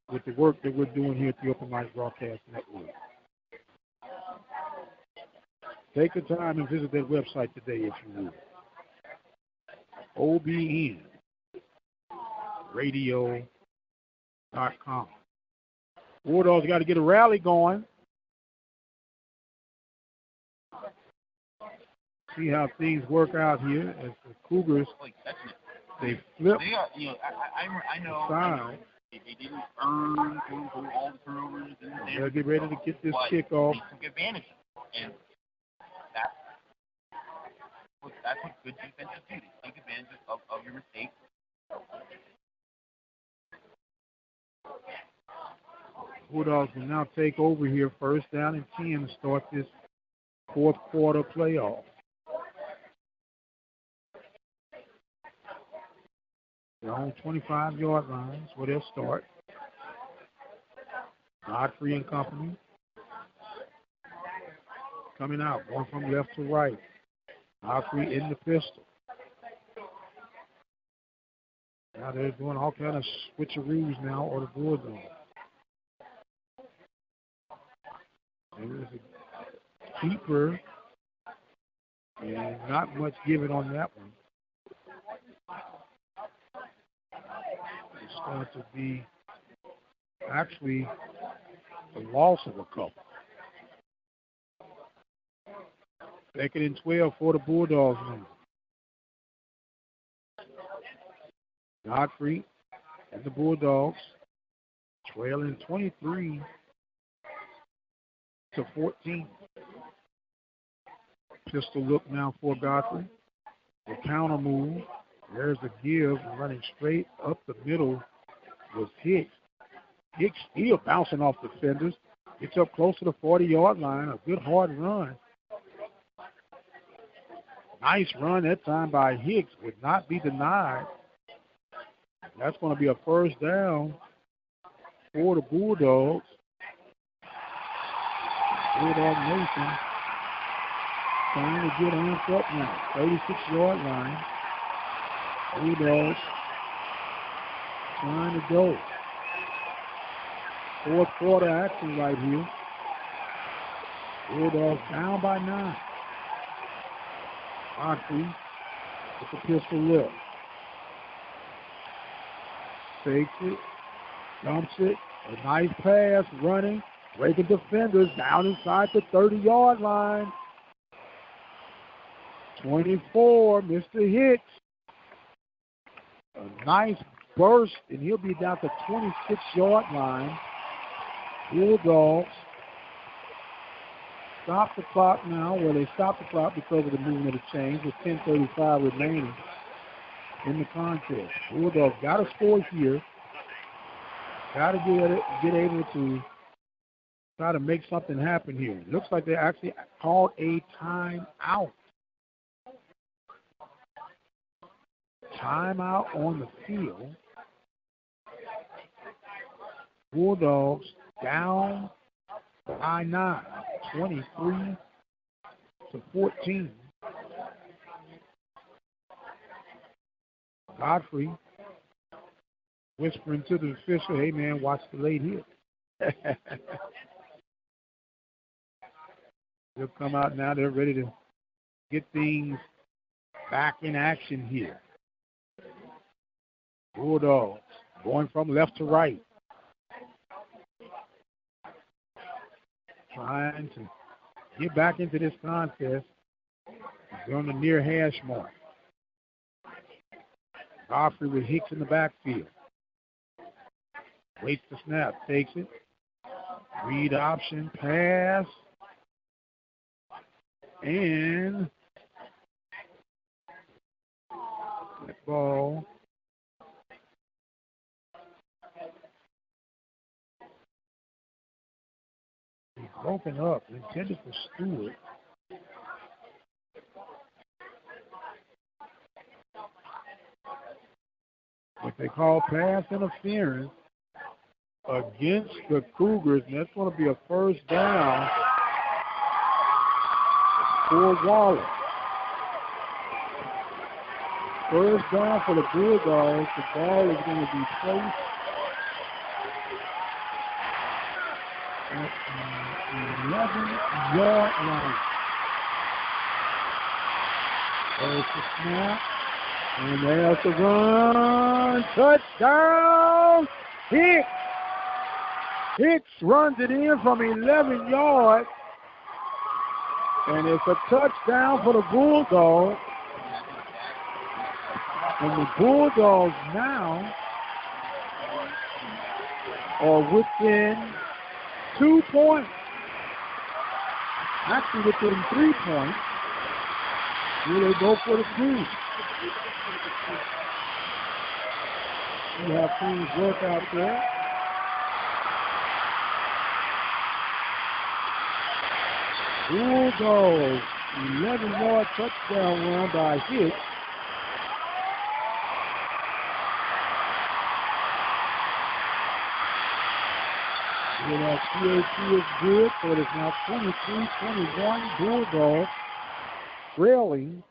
with the work that we're doing here at the Open Mic Broadcast Network. Take the time and visit that website today if you would. obnradio.com. Bulldogs got to get a rally going. See how things work out here as the Cougars, they flip I know side. They didn't earn all the turnovers. They'll get ready to get this kickoff. They took advantage of it. And that's what good defenses do. They take advantage of your mistakes. Bulldogs will now take over here, first down and 10 to start this fourth quarter playoff. They're on 25-yard lines where they'll start. Godfrey and company coming out, going from left to right. Godfrey in the pistol. Now they're doing all kind of switcheroos now, or the Bulldogs. There's a keeper, and not much given on that one. going to be actually the loss of a couple. 2nd and 12 for the Bulldogs now. Godfrey and the Bulldogs trailing 23-14. Pistol look now for Godfrey. The counter move. There's a give. Running straight up the middle was Hicks. Hicks still bouncing off defenders. Gets up close to the 40-yard line. A good hard run. Nice run that time by Hicks. Would not be denied. That's going to be a first down for the Bulldogs. Bulldog Nation trying to get on up now. 36-yard line. Bulldogs trying to go. Fourth quarter action right here. Bulldogs down by 9. Godfrey with the pistol lip. Takes it, dumps it, a nice pass, running, breaking defenders down inside the 30-yard line. 24, Mr. Hicks. A nice burst, and he'll be down to 26-yard line. Bulldogs stop the clock now. Well, they stopped the clock because of the movement of the chains with 10:35 remaining in the contest. Bulldogs got to score here. Got to get able to try to make something happen here. It looks like they actually called a timeout. Timeout on the field. Bulldogs down by 9, 23-14. Godfrey whispering to the official, hey, man, watch the late hit. They'll come out now. They're ready to get things back in action here. Bulldogs going from left to right. Trying to get back into this contest. He's on the near hash mark. Godfrey with Hicks in the backfield. Waits the snap, takes it. Read option, pass. And that ball is broken up, intended for Stewart. What they call pass interference against the Cougars, and that's going to be a first down for Waller. First down for the Bulldogs. The ball is going to be placed at the 11-yard line. There's the snap. And there's the run. Touchdown. Hicks. Hicks runs it in from 11 yards. And it's a touchdown for the Bulldogs. And the Bulldogs now are within 2 points. Actually within 3 points. Here they go for the two. We have teams work out there. Bulldogs, 11-yard touchdown run by Hicks. That PAT is good, so it is now 23-21 Bulldogs trailing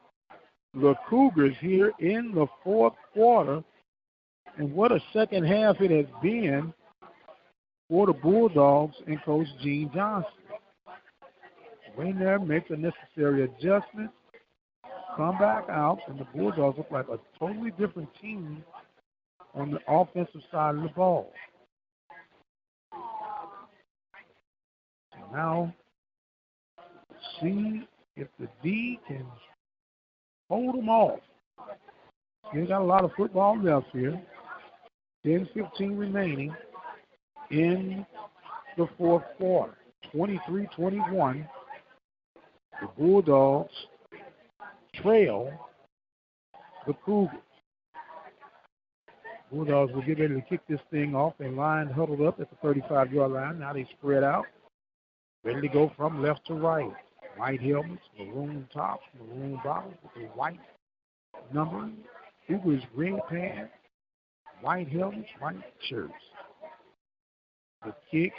the Cougars here in the fourth quarter. And what a second half it has been for the Bulldogs and Coach Gene Johnson. Wayne there makes the necessary adjustments, come back out, and the Bulldogs look like a totally different team on the offensive side of the ball. Now, see if the D can hold them off. Still got a lot of football left here. 10-15 remaining in the fourth quarter. 23-21. The Bulldogs trail the Cougars. Bulldogs will get ready to kick this thing off. They line huddled up at the 35-yard line. Now they spread out. Ready to go from left to right. White helmets, maroon tops, maroon bottoms with the white numbering. Cougars green pants, white helmets, white shirts. The kick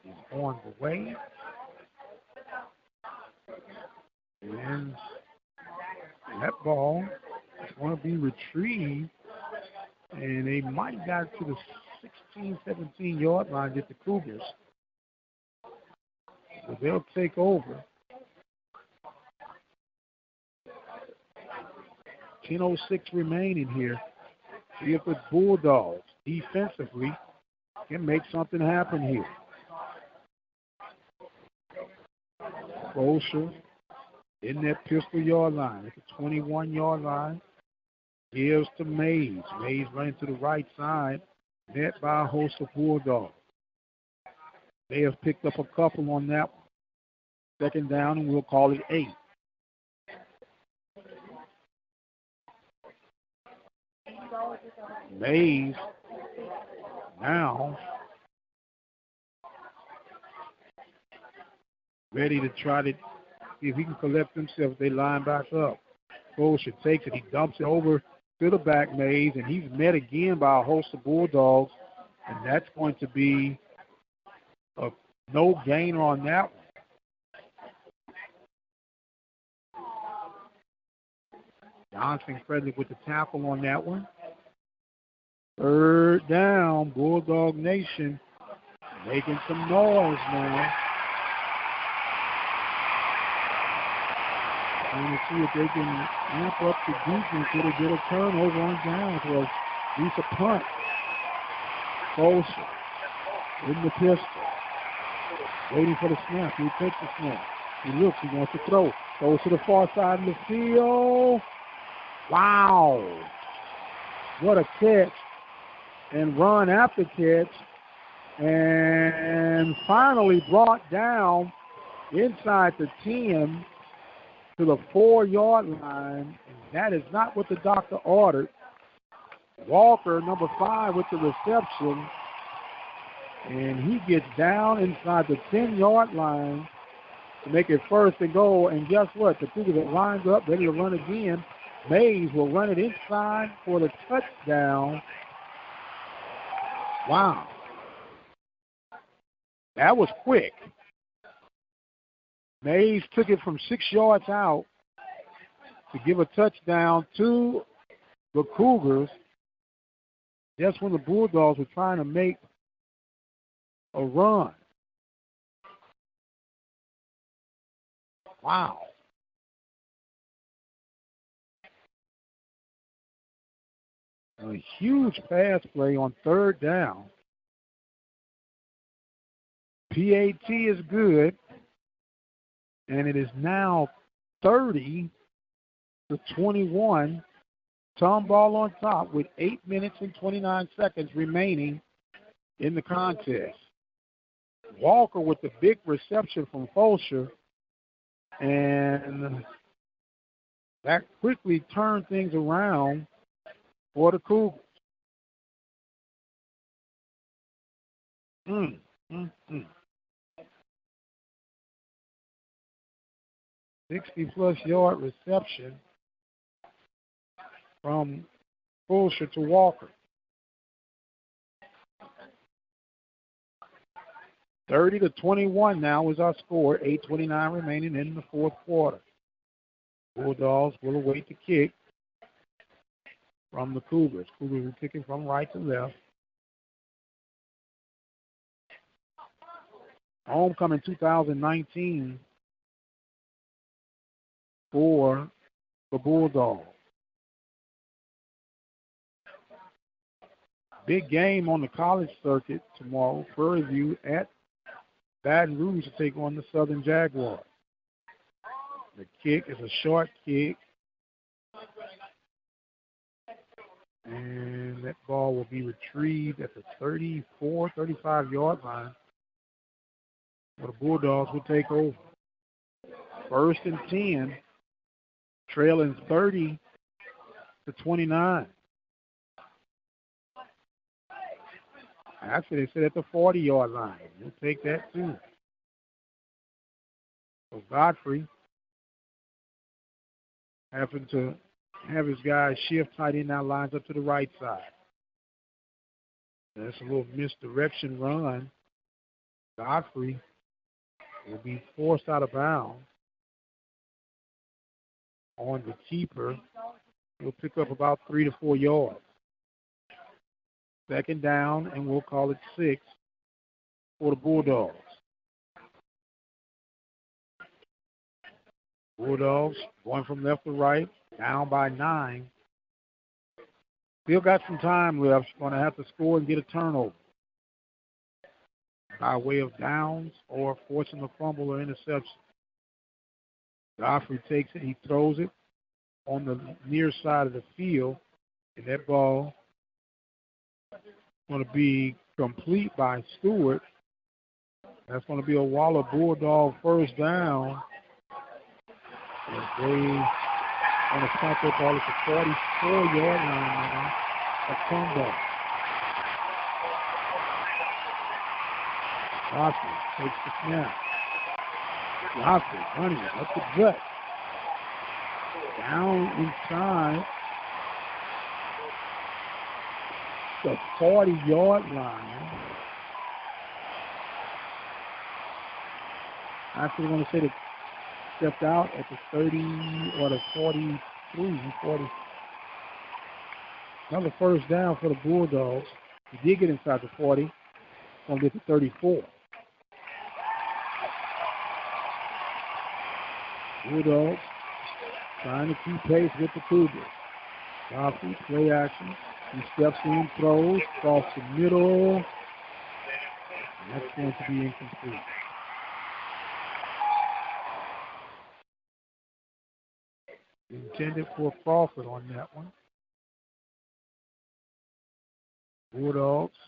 is on the way. And that ball is going to be retrieved. And they might got to the 16, 17-yard line at the Cougars. So they'll take over. 10:06 remaining here. See if the Bulldogs defensively can make something happen here. Bolsher in that pistol yard line at the 21-yard line. Gives to Mayes. Mayes running to the right side. Met by a host of Bulldogs. They have picked up a couple on that one. Second down, and we'll call it 8. Mayes now ready to try to see if he can collect himself. They line back up. Bolsher takes it. He dumps it over to the back, Mayes, and he's met again by a host of Bulldogs, and that's going to be a no gainer on that one. Johnson credited with the tackle on that one. Third down, Bulldog Nation making some noise now. Trying to see if they can amp up the defense to get a turnover on downs or at least a punt. Bolsher in the pistol. Waiting for the snap. He takes the snap. He looks. He wants to throw. Goes to the far side of the field. Wow. What a catch. And run after catch. And finally brought down inside the 10 to the 4-yard line. And that is not what the doctor ordered. Walker, number 5, with the reception. And he gets down inside the 10-yard line to make it first and goal. And guess what? The Cougars are lined up, ready to run again. Mayes will run it inside for the touchdown. Wow. That was quick. Mayes took it from 6 yards out to give a touchdown to the Cougars. That's when the Bulldogs were trying to make a run. Wow. A huge pass play on third down. PAT is good. And it is now 30-21. Tomball on top with 8 minutes and 29 seconds remaining in the contest. Walker with the big reception from Bolsher. And that quickly turned things around for the Cougars. 60-plus yard reception from Bolsher to Walker. 30-21 now is our score. 8:29 remaining in the fourth quarter. Bulldogs will await the kick from the Cougars. Cougars will kick it from right to left. Homecoming 2019 for the Bulldogs. Big game on the college circuit tomorrow. Prairie View at Baton Rouge to take on the Southern Jaguars. The kick is a short kick. And that ball will be retrieved at the 34, 35-yard line. Where the Bulldogs will take over. 1st and 10, trailing 30 to 29. Actually, they said at the 40-yard line. We'll take that too. So Godfrey having to have his guys shift tight end, now lines up to the right side. That's a little misdirection run. Godfrey will be forced out of bounds on the keeper. He'll pick up about 3 to 4 yards. 2nd down, and we'll call it 6 for the Bulldogs. Bulldogs going from left to right, down by 9. Still got some time left. Going to have to score and get a turnover by way of downs or forcing a fumble or interception. Godfrey takes it. He throws it on the near side of the field, and that ball going to be complete by Stewart. That's going to be a Waller Bulldog first down. And they want to punt that ball at the 44-yard line now at Tomball. Godfrey takes the snap. Godfrey running it up the gut. Down inside the 40-yard line. Actually, we're going to say that stepped out at the 30 or the 43, 40. Another first down for the Bulldogs. He did get inside the 40. Going to get to 34. Bulldogs trying to keep pace with the Cougars. Godfrey, play action. He steps in, throws, across the middle. And that's going to be incomplete. Intended for Crawford on that one. Bulldogs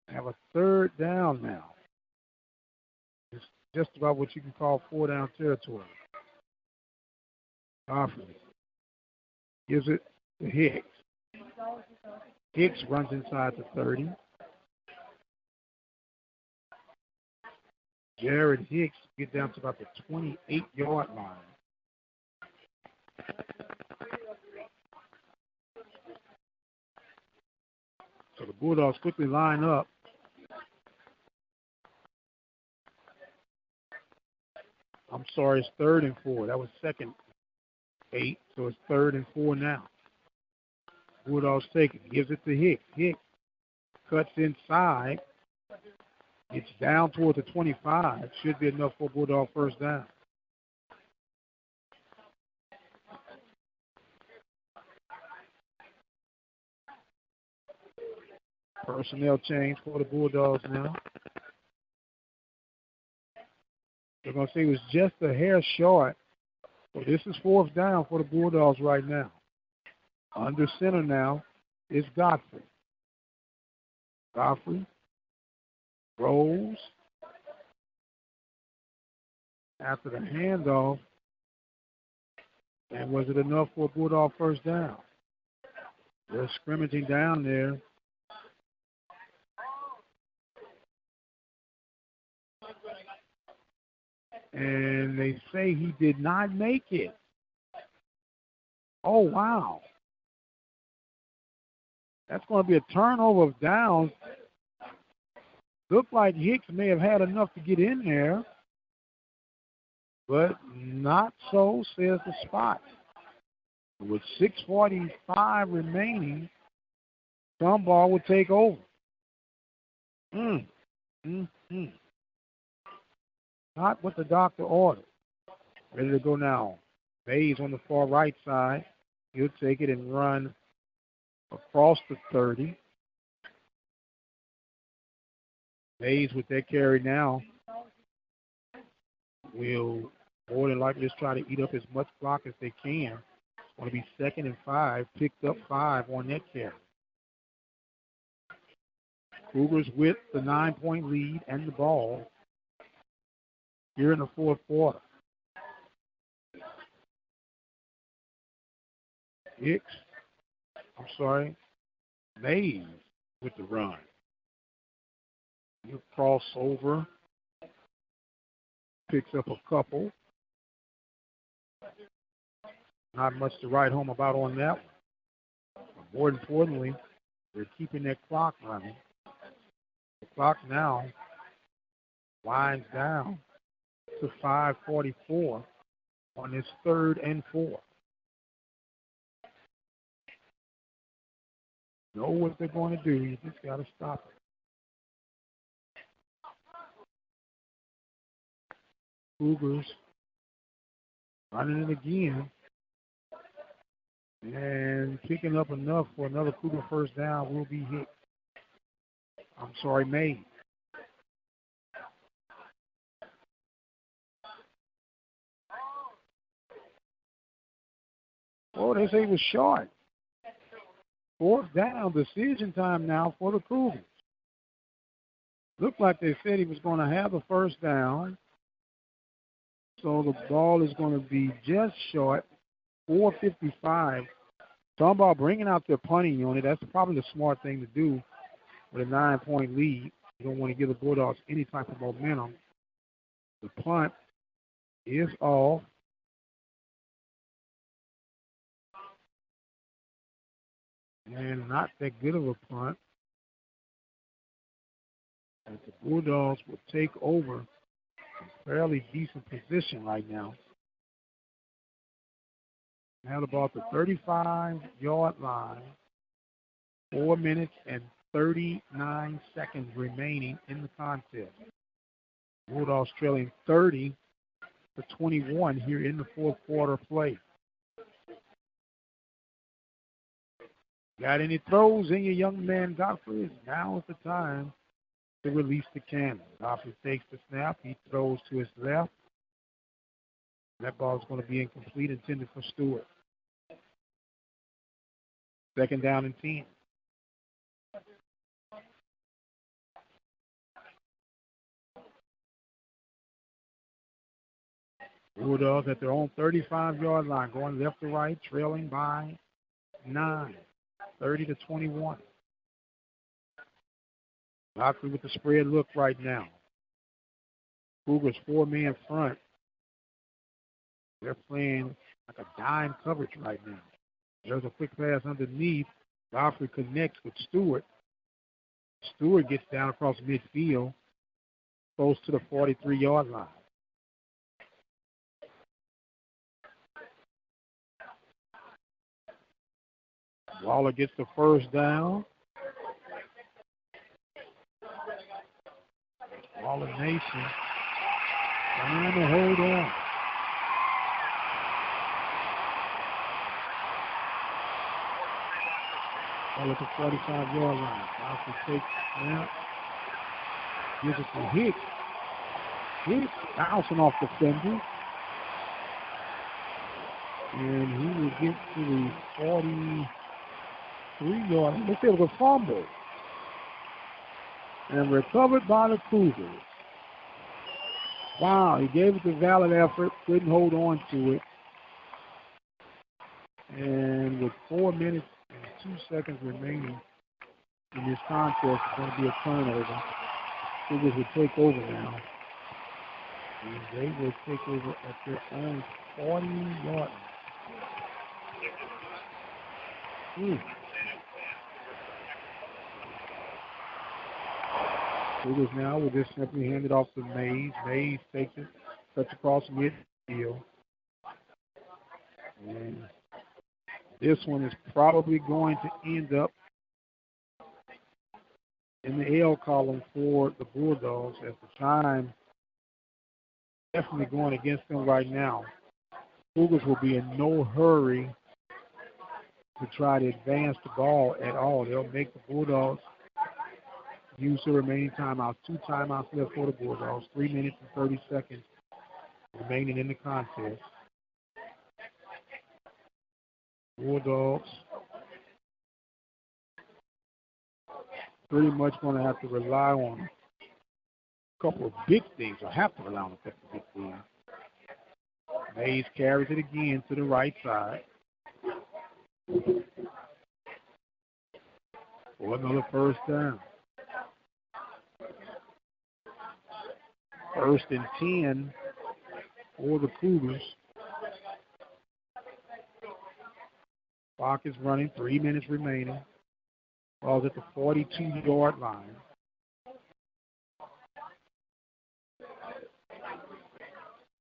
have a 3rd down now. It's just about what you can call 4-down territory. Godfrey gives it to Hicks. Hicks runs inside the 30. Jared Hicks get down to about the 28-yard line. So the Bulldogs quickly line up. I'm sorry, it's 3rd and 4. That was 2nd 8, so it's 3rd and 4 now. Bulldogs take it, gives it to Hicks. Hicks cuts inside. It's down toward the 25. Should be enough for Bulldog first down. Personnel change for the Bulldogs now. They're going to say it was just a hair short. So this is 4th down for the Bulldogs right now. Under center now is Godfrey. Godfrey rolls after the handoff. And was it enough for a Bulldog first down? They're scrimmaging down there. And they say he did not make it. Oh, wow. That's going to be a turnover of downs. Looked like Hicks may have had enough to get in there, but not so, says the spot. With 6:45 remaining, Tomball will take over. Not what the doctor ordered. Ready to go now. Mayes on the far right side. He'll take it and run across the 30. Mayes with that carry now will more than likely just try to eat up as much clock as they can. It's going to be 2nd and 5, picked up 5 on that carry. Cougars with the 9-point lead and the ball here in the fourth quarter. Mayes with the run. He'll cross over, picks up a couple. Not much to write home about on that one. But more importantly, they're keeping that clock running. The clock now winds down to 5:44 on this 3rd and 4. Know what they're going to do. You just got to stop it. Cougars running it again and picking up enough for another Cougar first down will be hit. Mayes. Oh, they say it was short. 4th down, decision time now for the Cougars. Looked like they said he was going to have the first down. So the ball is going to be just short, 4:55. Tomball bringing out their punting unit. That's probably the smart thing to do with a 9-point lead. You don't want to give the Bulldogs any type of momentum. The punt is off. And not that good of a punt. As the Bulldogs will take over a fairly decent position right now. Now about the 35-yard line. 4 minutes and 39 seconds remaining in the contest. Bulldogs trailing 30-21 here in the fourth quarter play. Got any throws in your young man, Godfrey? Now is the time to release the cannon. Godfrey takes the snap. He throws to his left. That ball is going to be incomplete, intended for Stewart. 2nd down and 10. Bulldogs at their own 35-yard line, going left to right, trailing by 9, 30-21. Godfrey with the spread look right now. Cougars 4-man front. They're playing like a dime coverage right now. There's a quick pass underneath. Godfrey connects with Stewart. Stewart gets down across midfield, close to the 43-yard line. Waller gets the first down. Waller Nation trying to hold on. Waller at the 45-yard line. Godfrey takes snap. Gives it to Hicks. Hicks bouncing off the fender. And he will get to the 43-yard. Let's say it was a fumble. And recovered by the Cougars. Wow, he gave it the valid effort, couldn't hold on to it. And with 4 minutes and 2 seconds remaining in this contest, it's going to be a turnover. Cougars will take over now. And they will take over at their own 40-yard line. Cougars now will just simply hand it off to Mayes. Mayes takes it, cuts across midfield. And this one is probably going to end up in the L column for the Bulldogs at the time. Definitely going against them right now. Cougars will be in no hurry to try to advance the ball at all. They'll make the Bulldogs use the remaining timeouts. 2 timeouts left for the Bulldogs. 3 minutes and 30 seconds remaining in the contest. Bulldogs pretty much going to have to rely on a couple of big things, or have to rely on a couple of big things. Mayes carries it again to the right side for another first down. 1st and 10 for the Cougars. Clock is running, 3 minutes remaining. Ball's at the 42-yard line.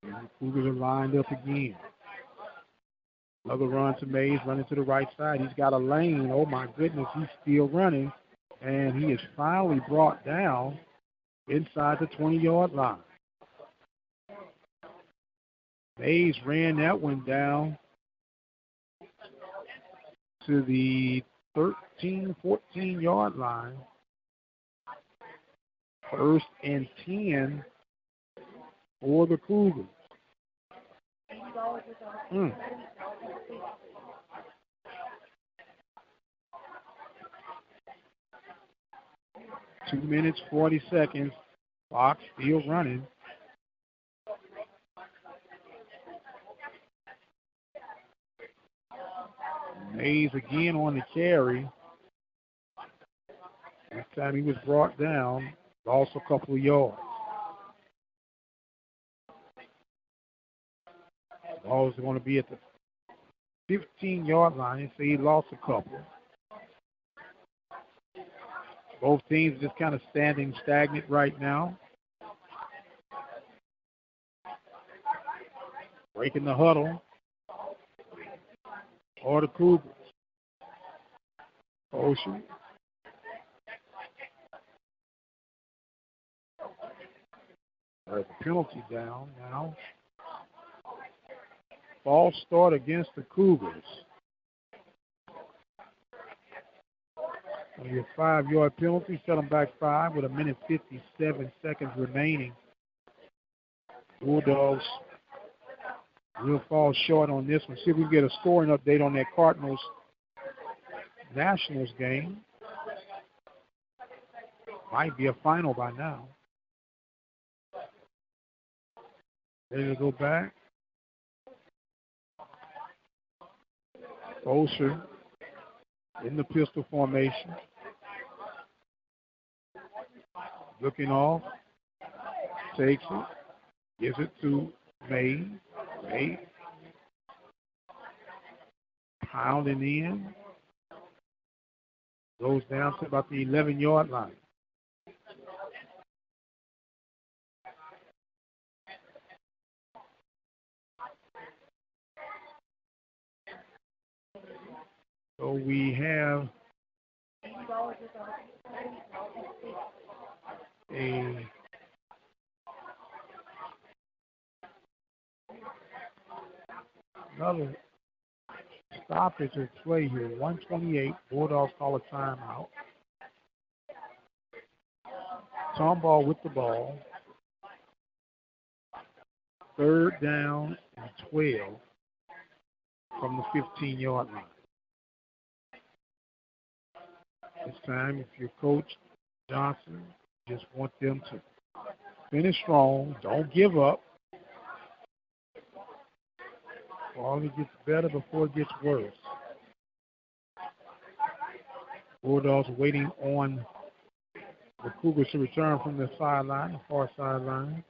And the Cougars are lined up again. Another run to Mayes, running to the right side. He's got a lane. Oh, my goodness, he's still running. And he is finally brought down inside the 20-yard line. Mayes ran that one down to the 13, 14-yard line. 1st and 10 for the Cougars. 2 minutes, 40 seconds. Clock still running. Mayes again on the carry. This time he was brought down, lost a couple of yards. Ball is going to be at the 15-yard line, and so he lost a couple. Both teams just kind of standing stagnant right now. Breaking the huddle. Or the Cougars. Ocean. There's a penalty down now. False start against the Cougars. On your 5-yard penalty, set them back 5 with 1:57 seconds remaining. Bulldogs will fall short on this one. See if we can get a scoring update on that Cardinals Nationals game. Might be a final by now. Ready to go back. Osher in the pistol formation. Looking off. Takes it. Gives it to Mayes. Mayes. Pounding in. Goes down to about the 11-yard line. So we have another stoppage at play here. 1:28. Bulldogs call a timeout. Tomball with the ball. 3rd down and 12 from the 15-yard line. This time, if you're Coach Johnson, you just want them to finish strong. Don't give up. All it gets better before it gets worse. Bulldogs waiting on the Cougars to return from the sideline, the far sideline.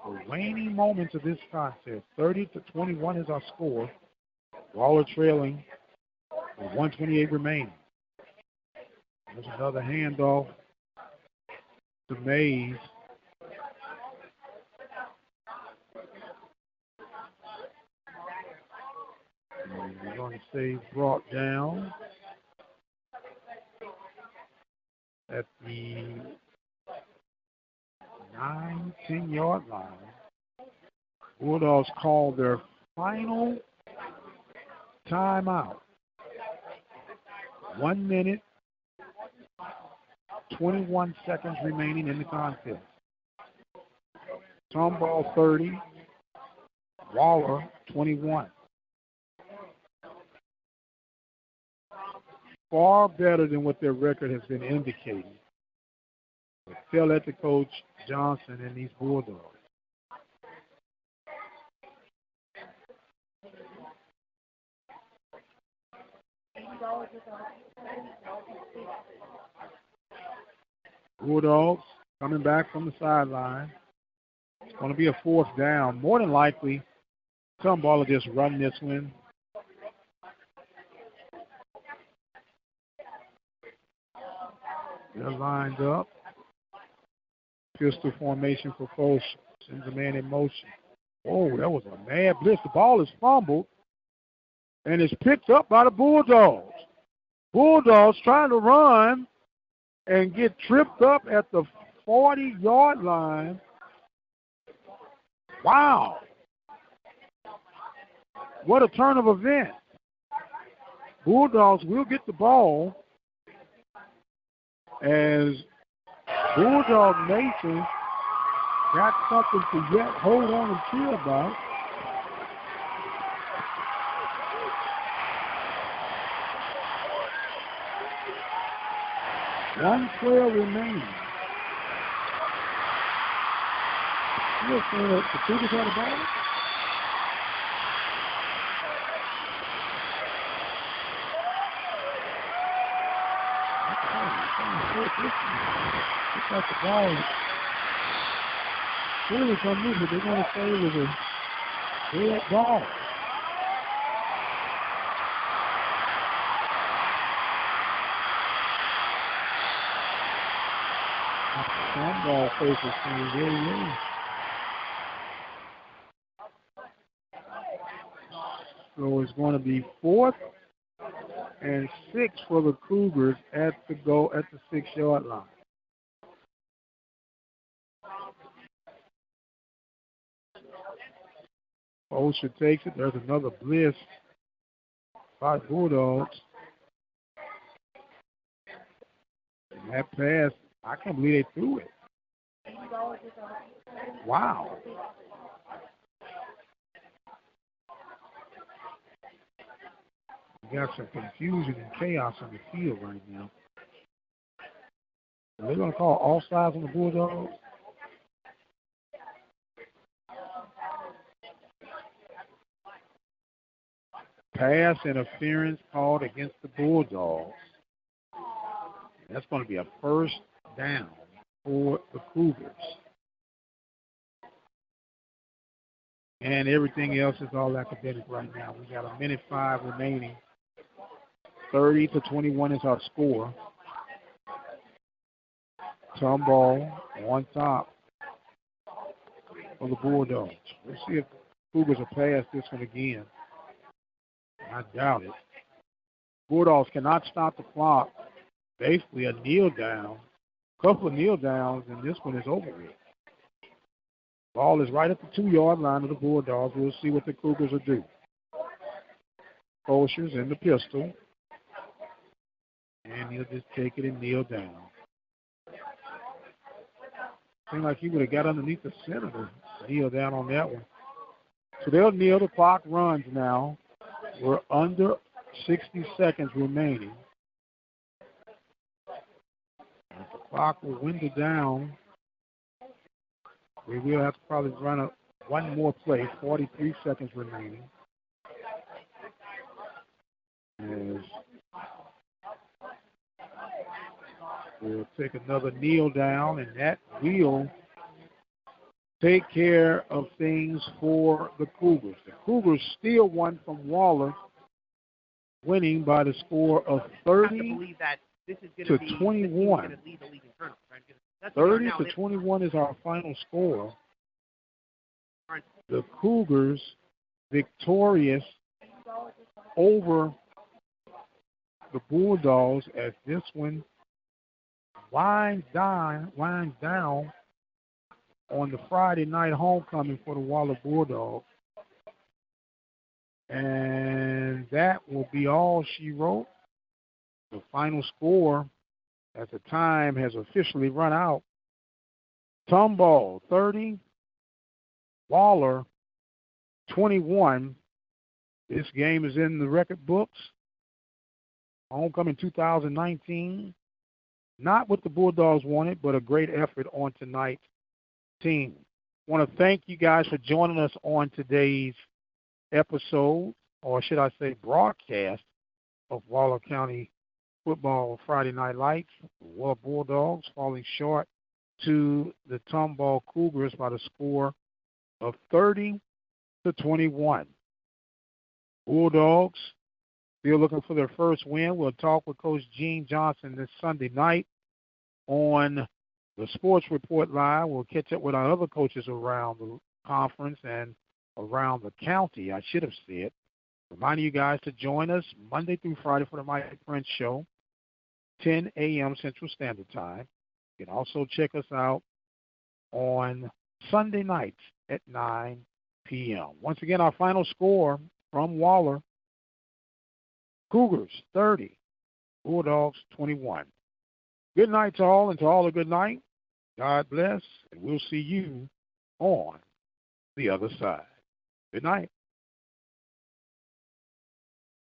The waning moments of this contest. 30-21 is our score. Waller trailing with 1:28 remaining. There's another handoff to Mayes. And we're going to say brought down at the 10-yard line. Bulldogs call their final timeout. 1 minute, 21 seconds remaining in the contest. Tomball 30, Waller 21. Far better than what their record has been indicating. Tell that to Coach Johnson and these Bulldogs. Bulldogs coming back from the sideline. It's going to be a 4th down. More than likely, Tomball will just run this one. They're lined up. Pistol formation for Foch. Sends a man in motion. Oh, that was a mad blitz. The ball is fumbled and is picked up by the Bulldogs. Bulldogs trying to run and get tripped up at the 40-yard line. Wow. What a turn of events. Bulldogs will get the ball as Bulldog Nation got something to yet hold on and cheer about. One player remaining. You're saying that the Cougars had a ball? Looks like the ball really come in, but they're going to say it was a red ball. Some ball faces saying really. So it's going to be 4th and 6 for the Cougars at the 6-yard line. Osher takes it. There's another blitz by Bulldogs. And that pass, I can't believe they threw it. Wow. We got some confusion and chaos on the field right now. Are they going to call offsides on the Bulldogs? Pass interference called against the Bulldogs. That's going to be a 1st down for the Cougars. And everything else is all academic right now. We got 1 minute 5 remaining. 30-21 is our score. Tomball on top of the Bulldogs. Let's see if the Cougars will pass this one again. I doubt it. Bulldogs cannot stop the clock. Basically a kneel down. Couple of kneel downs, and this one is over with. Ball is right at the 2-yard line of the Bulldogs. We'll see what the Cougars will do. Osher's in the pistol. And he'll just take it and kneel down. Seemed like he would have got underneath the center to kneel down on that one. So they'll kneel. The clock runs now. We're under 60 seconds remaining. If the clock will dwindle down, we will have to probably run one more play, 43 seconds remaining. As we'll take another kneel down, and that will take care of things for the Cougars. The Cougars still won from Waller, winning by the score of 30 to 21. 30 to 21 is our final score. The Cougars victorious over the Bulldogs as this one winds down on the Friday night homecoming for the Waller Bulldogs. And that will be all she wrote. The final score at the time has officially run out. Tomball 30, Waller 21. This game is in the record books. Homecoming 2019. Not what the Bulldogs wanted, but a great effort on tonight's team. I want to thank you guys for joining us on today's episode, or should I say broadcast, of Waller County Football Friday Night Lights. The Waller Bulldogs falling short to the Tomball Cougars by the score of 30-21. Bulldogs still looking for their first win. We'll talk with Coach Gene Johnson this Sunday night on the Sports Report Live. We'll catch up with our other coaches around the conference and around the county, I should have said. Reminding you guys to join us Monday through Friday for the Mike Prince Show, 10 a.m. Central Standard Time. You can also check us out on Sunday nights at 9 p.m. Once again, our final score from Waller: Cougars 30, Bulldogs 21. Good night to all, and to all a good night. God bless, and we'll see you on the other side. Good night.